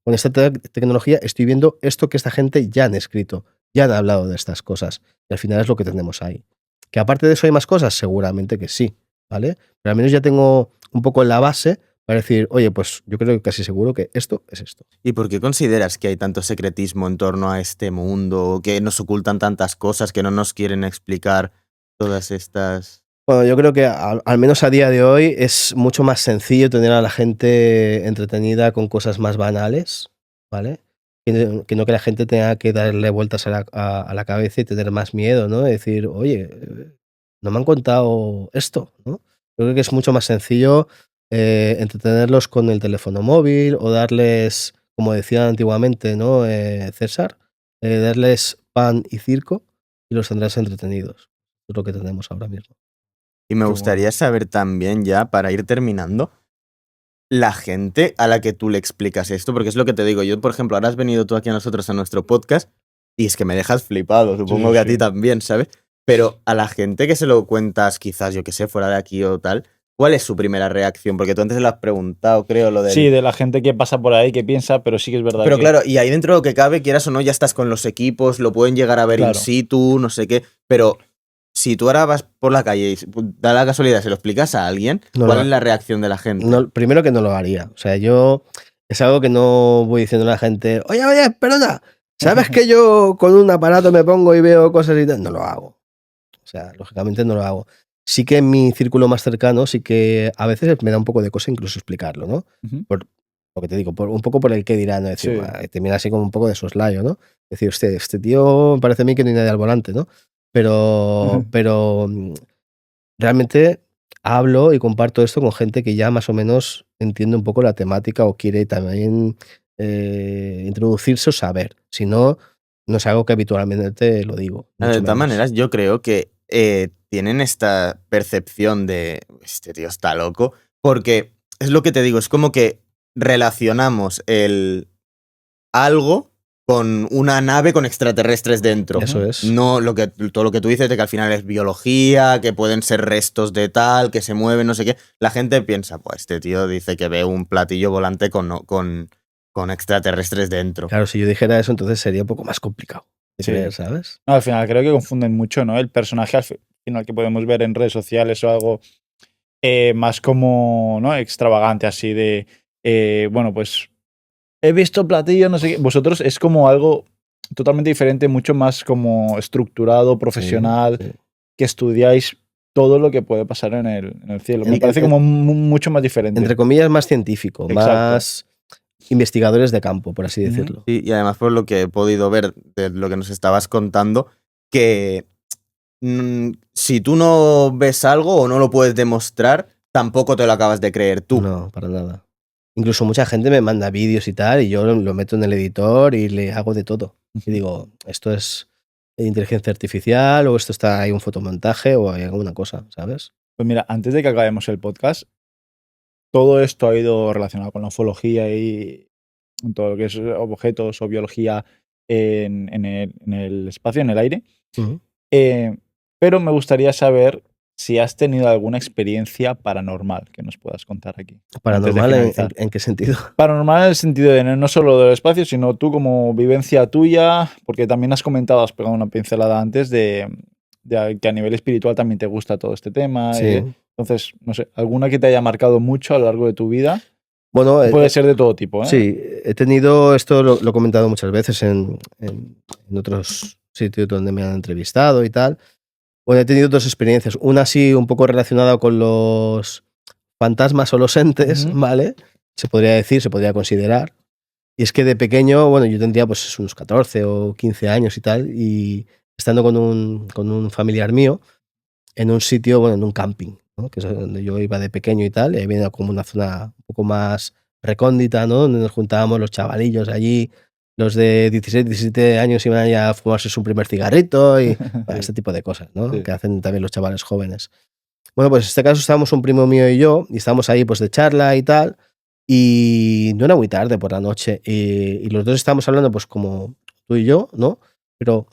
Speaker 2: con esta tecnología estoy viendo esto que esta gente ya han escrito, ya han hablado de estas cosas y al final es lo que tenemos ahí. Que aparte de eso hay más cosas, seguramente que sí, ¿vale? Pero al menos ya tengo un poco la base para decir, oye, pues yo creo que casi seguro que esto es esto.
Speaker 3: ¿Y por qué consideras que hay tanto secretismo en torno a este mundo, que nos ocultan tantas cosas, que no nos quieren explicar todas estas...?
Speaker 2: Bueno, yo creo que al menos a día de hoy es mucho más sencillo tener a la gente entretenida con cosas más banales, ¿vale? Que no que la gente tenga que darle vueltas a la cabeza y tener más miedo, ¿no? De decir, oye, no me han contado esto, ¿no? Yo creo que es mucho más sencillo entretenerlos con el teléfono móvil o darles, como decía antiguamente, ¿no? César, darles pan y circo y los tendrás entretenidos. Es lo que tenemos ahora mismo.
Speaker 3: Y me
Speaker 1: Qué
Speaker 3: gustaría
Speaker 1: bueno.
Speaker 3: saber también, ya para ir terminando, la gente a la que tú le explicas esto, porque es lo que te digo, yo por ejemplo, ahora has venido tú aquí a nosotros a nuestro podcast y es que me dejas flipado, supongo
Speaker 1: Sí,
Speaker 3: que a
Speaker 1: sí,
Speaker 3: ti
Speaker 1: sí.
Speaker 3: también, ¿sabes? Pero a la gente que se lo cuentas quizás, yo que sé, fuera de aquí o tal, ¿cuál es su primera reacción? Porque tú antes le has preguntado, creo, lo
Speaker 1: Sí,
Speaker 3: del...
Speaker 1: de la gente que pasa por ahí, que piensa, pero sí que es verdad
Speaker 3: Pero
Speaker 1: que,
Speaker 3: claro, y ahí dentro de lo que cabe, quieras o no, ya estás con los equipos, lo pueden llegar a ver in
Speaker 1: claro,
Speaker 3: situ, no sé qué, pero si tú ahora vas por la calle y da la casualidad, se lo explicas a alguien,
Speaker 2: No
Speaker 3: ¿cuál
Speaker 2: lo,
Speaker 3: es la reacción de la gente?
Speaker 2: no, primero que no lo haría. O sea, yo es algo que no voy diciendo a la gente, oye, oye, perdona, ¿sabes que yo con un aparato me pongo y veo cosas y tal? No lo hago. O sea, lógicamente no lo hago. Sí que en mi círculo más cercano, sí que a veces me da un poco de cosa incluso explicarlo, ¿no?
Speaker 1: Ujú.
Speaker 2: Por lo que te digo, un poco por el qué dirán, ¿no? Decir,
Speaker 1: Sí.
Speaker 2: te mira así como un poco de soslayo, ¿no? Decir, este tío me parece a mí que no hay nadie al volante, ¿no? Pero realmente hablo y comparto esto con gente que ya más o menos entiende un poco la temática o quiere también introducirse o saber. Si no, no es algo que habitualmente lo digo,
Speaker 3: De
Speaker 2: mucho
Speaker 3: todas
Speaker 2: menos.
Speaker 3: maneras, yo creo que tienen esta percepción de este tío está loco, porque es lo que te digo, es como que relacionamos el algo con una nave con extraterrestres dentro.
Speaker 2: Eso
Speaker 1: Ujú.
Speaker 2: es.
Speaker 3: No todo lo que tú dices de que al final es biología, que pueden ser restos de tal, que se mueven, no sé qué. La gente piensa, pues este tío dice que ve un platillo volante con extraterrestres dentro.
Speaker 2: Claro, si yo dijera eso, entonces sería un poco más complicado de
Speaker 1: Sí.
Speaker 2: creer, ¿sabes?
Speaker 1: No, al final creo que confunden mucho, ¿no? El personaje al final que podemos ver en redes sociales o algo más como, ¿no? Extravagante, así de, bueno, pues he visto platillo, no sé qué. Vosotros es como algo totalmente diferente, mucho más como estructurado,
Speaker 2: Sí,
Speaker 1: profesional,
Speaker 2: sí.
Speaker 1: que estudiáis todo lo que puede pasar en el cielo. Me
Speaker 2: En-
Speaker 1: parece
Speaker 2: en-
Speaker 1: como mucho más diferente.
Speaker 2: Entre comillas, más científico,
Speaker 1: Exacto.
Speaker 2: más investigadores de campo, por así decirlo.
Speaker 3: Sí, y además por lo que he podido ver de lo que nos estabas contando, que si tú no ves algo o no lo puedes demostrar, tampoco te lo acabas de creer tú.
Speaker 2: No, para nada. Incluso mucha gente me manda vídeos y tal, y yo lo meto en el editor y le hago de todo. Y digo, esto es inteligencia artificial, o esto está ahí un fotomontaje, o hay alguna cosa, ¿sabes?
Speaker 1: Pues mira, antes de que acabemos el podcast, todo esto ha ido relacionado con la ufología y todo lo que es objetos o biología en el espacio, en el aire.
Speaker 2: Ujú.
Speaker 1: Pero me gustaría saber si has tenido alguna experiencia paranormal que nos puedas contar aquí. antes de
Speaker 2: ¿Paranormal
Speaker 1: finalizar.
Speaker 2: en qué sentido?
Speaker 1: Paranormal en el sentido de no solo del espacio, sino tú como vivencia tuya, porque también has comentado, has pegado una pincelada antes de que a nivel espiritual también te gusta todo este tema.
Speaker 2: Sí.
Speaker 1: Entonces, no sé, alguna que te haya marcado mucho a lo largo de tu vida.
Speaker 2: Bueno,
Speaker 1: Puede ser de todo tipo, ¿eh?
Speaker 2: sí, he tenido, esto lo he comentado muchas veces en otros sitios donde me han entrevistado y tal. Bueno, he tenido dos experiencias. Una sí un poco relacionada con los fantasmas o los entes,
Speaker 1: Ujú.
Speaker 2: ¿vale? Se podría decir, se podría considerar. Y es que de pequeño, bueno, yo tendría pues unos 14 o 15 años y tal, y estando con un familiar mío en un sitio, bueno, en un camping, ¿no? Que es donde yo iba de pequeño y tal, y había como una zona un poco más recóndita, ¿no? Donde nos juntábamos los chavalillos allí, los de 16, 17 años iban allá a fumarse su primer cigarrito y bueno,
Speaker 1: Sí.
Speaker 2: este tipo de cosas, ¿no?
Speaker 1: Sí.
Speaker 2: Que hacen también los chavales jóvenes. Bueno, pues en este caso estábamos un primo mío y yo, y estábamos ahí pues de charla y tal, y no era muy tarde por la noche, y los dos estábamos hablando pues como tú y yo, ¿no? Pero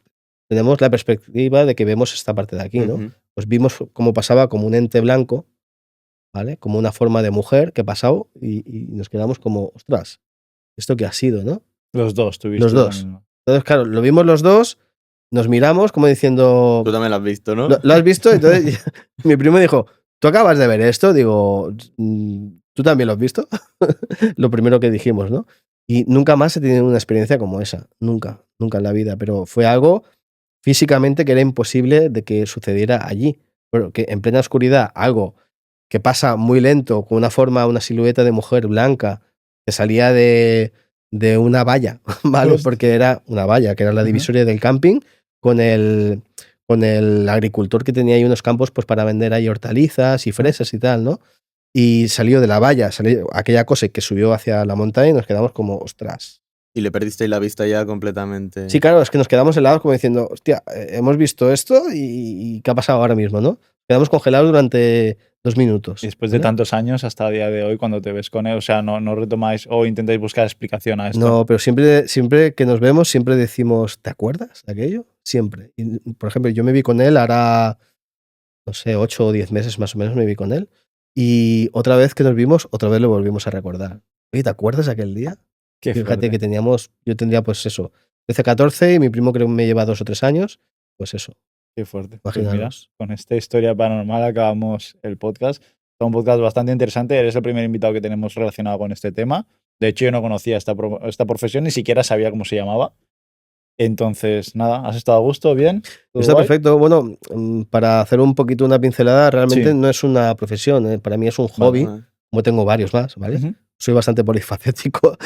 Speaker 2: tenemos la perspectiva de que vemos esta parte de aquí, ¿no?
Speaker 3: Ujú.
Speaker 2: Pues vimos cómo pasaba como un ente blanco, ¿vale? Como una forma de mujer que pasaba y nos quedamos como, ostras, ¿esto qué ha sido, no?
Speaker 1: Los dos tuviste
Speaker 2: Los
Speaker 1: la
Speaker 2: dos.
Speaker 1: misma.
Speaker 2: Entonces, claro, lo vimos los dos, nos miramos como diciendo,
Speaker 3: Tú también lo has visto, ¿no?
Speaker 2: ¿lo has visto? Entonces mi primo dijo, ¿tú acabas de ver esto? Digo, ¿tú también lo has visto? Lo primero que dijimos, ¿no? Y nunca más he tenido una experiencia como esa, nunca, nunca en la vida, pero fue algo físicamente que era imposible de que sucediera allí. Porque en plena oscuridad, algo que pasa muy lento, con una forma, una silueta de mujer blanca, que salía de una valla, ¿vale?
Speaker 1: Hostia.
Speaker 2: Porque era una valla, que era la
Speaker 1: Ujú.
Speaker 2: divisoria del camping, con el agricultor que tenía ahí unos campos pues para vender ahí hortalizas y fresas y tal, ¿no? Y salió de la valla, salió aquella cosa que subió hacia la montaña y nos quedamos como, ostras.
Speaker 3: Y le perdisteis la vista ya completamente.
Speaker 2: Sí, claro, es que nos quedamos helados como diciendo, hostia, hemos visto esto y ¿qué ha pasado ahora mismo, no? Quedamos congelados durante 2 minutos.
Speaker 1: Y después de
Speaker 2: ¿vale?
Speaker 1: tantos años hasta el día de hoy, cuando te ves con él, o sea, no retomáis o intentáis buscar explicación a esto.
Speaker 2: No, pero siempre que nos vemos, siempre decimos, ¿te acuerdas de aquello? Siempre. Y, por ejemplo, yo me vi con él ahora, no sé, 8 o 10 meses más o menos me vi con él. Y otra vez que nos vimos, otra vez lo volvimos a recordar. Oye, ¿te acuerdas de aquel día?
Speaker 1: Qué
Speaker 2: Fíjate
Speaker 1: fuerte.
Speaker 2: que yo tendría pues eso, 13, 14 y mi primo creo que me lleva 2 o 3 años, pues eso,
Speaker 1: Qué fuerte. Pues mira,
Speaker 2: imaginaros.
Speaker 1: con esta historia paranormal acabamos el podcast. Es un podcast bastante interesante. Eres el primer invitado que tenemos relacionado con este tema. De hecho, yo no conocía esta profesión, ni siquiera sabía cómo se llamaba. Entonces, nada, ¿has estado a gusto? ¿Bien? ¿Todo
Speaker 2: Está
Speaker 1: guay?
Speaker 2: perfecto. Bueno, para hacer un poquito una pincelada, realmente
Speaker 1: Sí.
Speaker 2: no es una profesión, para mí es un
Speaker 1: Vale.
Speaker 2: hobby, como tengo varios más, ¿vale?
Speaker 1: Ujú.
Speaker 2: Soy bastante polifacético,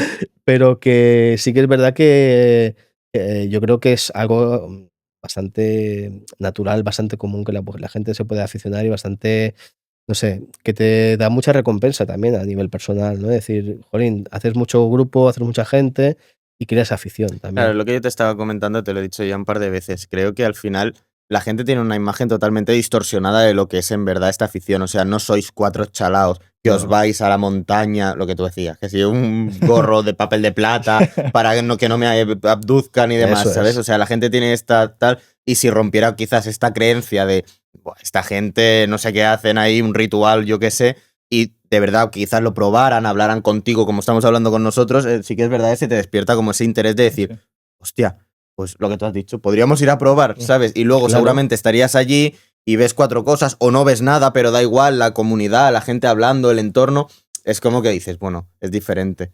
Speaker 2: pero que sí que es verdad que yo creo que es algo bastante natural, bastante común que la gente se puede aficionar y bastante, no sé, que te da mucha recompensa también a nivel personal, ¿no? Es decir, jolín, haces mucho grupo, haces mucha gente y creas afición también.
Speaker 3: Claro, lo que yo te estaba comentando, te lo he dicho ya un par de veces. Creo que al final la gente tiene una imagen totalmente distorsionada de lo que es en verdad esta afición. O sea, no sois 4 chalaos que os
Speaker 2: No.
Speaker 3: vais a la montaña, lo que tú decías, que si un gorro de papel de plata para que no me abduzcan y demás,
Speaker 2: Eso
Speaker 3: ¿sabes?
Speaker 2: es.
Speaker 3: O sea, la gente tiene esta tal, y si rompiera quizás esta creencia de "Buah, esta gente no sé qué hacen ahí, un ritual, yo qué sé", y de verdad quizás lo probaran, hablaran contigo como estamos hablando con nosotros, sí que es verdad que se te despierta como ese interés de decir,
Speaker 1: Sí.
Speaker 3: hostia, pues lo que tú has dicho, podríamos ir a probar, ¿sabes? Y luego
Speaker 2: Claro.
Speaker 3: seguramente estarías allí y ves 4 cosas o no ves nada, pero da igual, la comunidad, la gente hablando, el entorno, es como que dices, bueno, es diferente.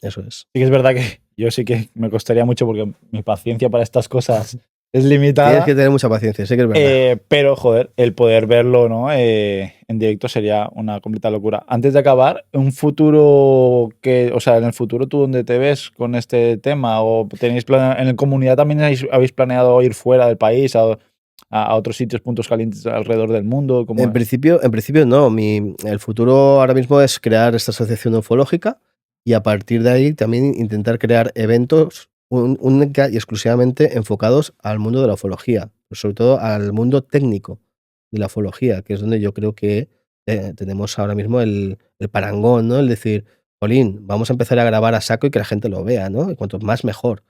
Speaker 2: Eso es.
Speaker 1: Sí que es verdad que yo sí que me costaría mucho porque mi paciencia para estas cosas es limitada.
Speaker 2: Tienes que tener mucha paciencia, sé que es verdad.
Speaker 1: Pero, joder, el poder verlo, ¿no? En directo sería una completa locura. Antes de acabar, un futuro o sea, en el futuro tú dónde te ves con este tema, o tenéis en la comunidad también habéis planeado ir fuera del país a otros sitios, puntos calientes alrededor del mundo.
Speaker 2: En principio no. El futuro ahora mismo es crear esta asociación ufológica y a partir de ahí también intentar crear eventos única y exclusivamente enfocados al mundo de la ufología, pero sobre todo al mundo técnico de la ufología, que es donde yo creo que tenemos ahora mismo el parangón, ¿no? El decir, Jolín, vamos a empezar a grabar a saco y que la gente lo vea, ¿no? Y cuanto más mejor.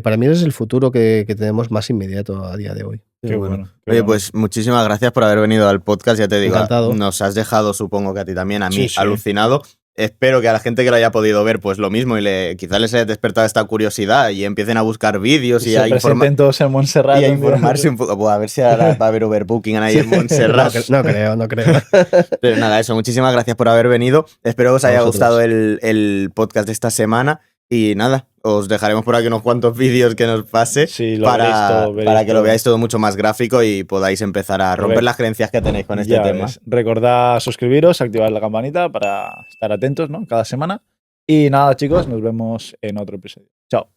Speaker 2: Para mí ese es el futuro que tenemos más inmediato a día de hoy.
Speaker 1: Qué bueno.
Speaker 3: Oye, pues muchísimas gracias por haber venido al podcast. Ya te digo,
Speaker 2: Encantado.
Speaker 3: nos has dejado, supongo que a ti también, a mí,
Speaker 1: Sí.
Speaker 3: alucinado. Espero que a la gente que lo haya podido ver, pues lo mismo, y quizás les haya despertado esta curiosidad y empiecen a buscar vídeos y a
Speaker 1: presenten todos en Montserrat.
Speaker 3: y a informarse un poco. Pues a ver si ahora va a haber overbooking ahí en Montserrat.
Speaker 2: No creo.
Speaker 3: Pero nada, eso, muchísimas gracias por haber venido. Espero que os haya
Speaker 2: vosotros.
Speaker 3: gustado el podcast de esta semana. Y nada, os dejaremos por aquí unos cuantos vídeos que nos pase
Speaker 1: Sí, veréis
Speaker 3: para que
Speaker 1: todo.
Speaker 3: lo veáis todo mucho más gráfico y podáis empezar a romper las creencias que tenéis con este
Speaker 1: Ya
Speaker 3: tema.
Speaker 1: ves. Recordad suscribiros, activar la campanita para estar atentos, ¿no? Cada semana. Y nada, chicos, nos vemos en otro episodio. Chao.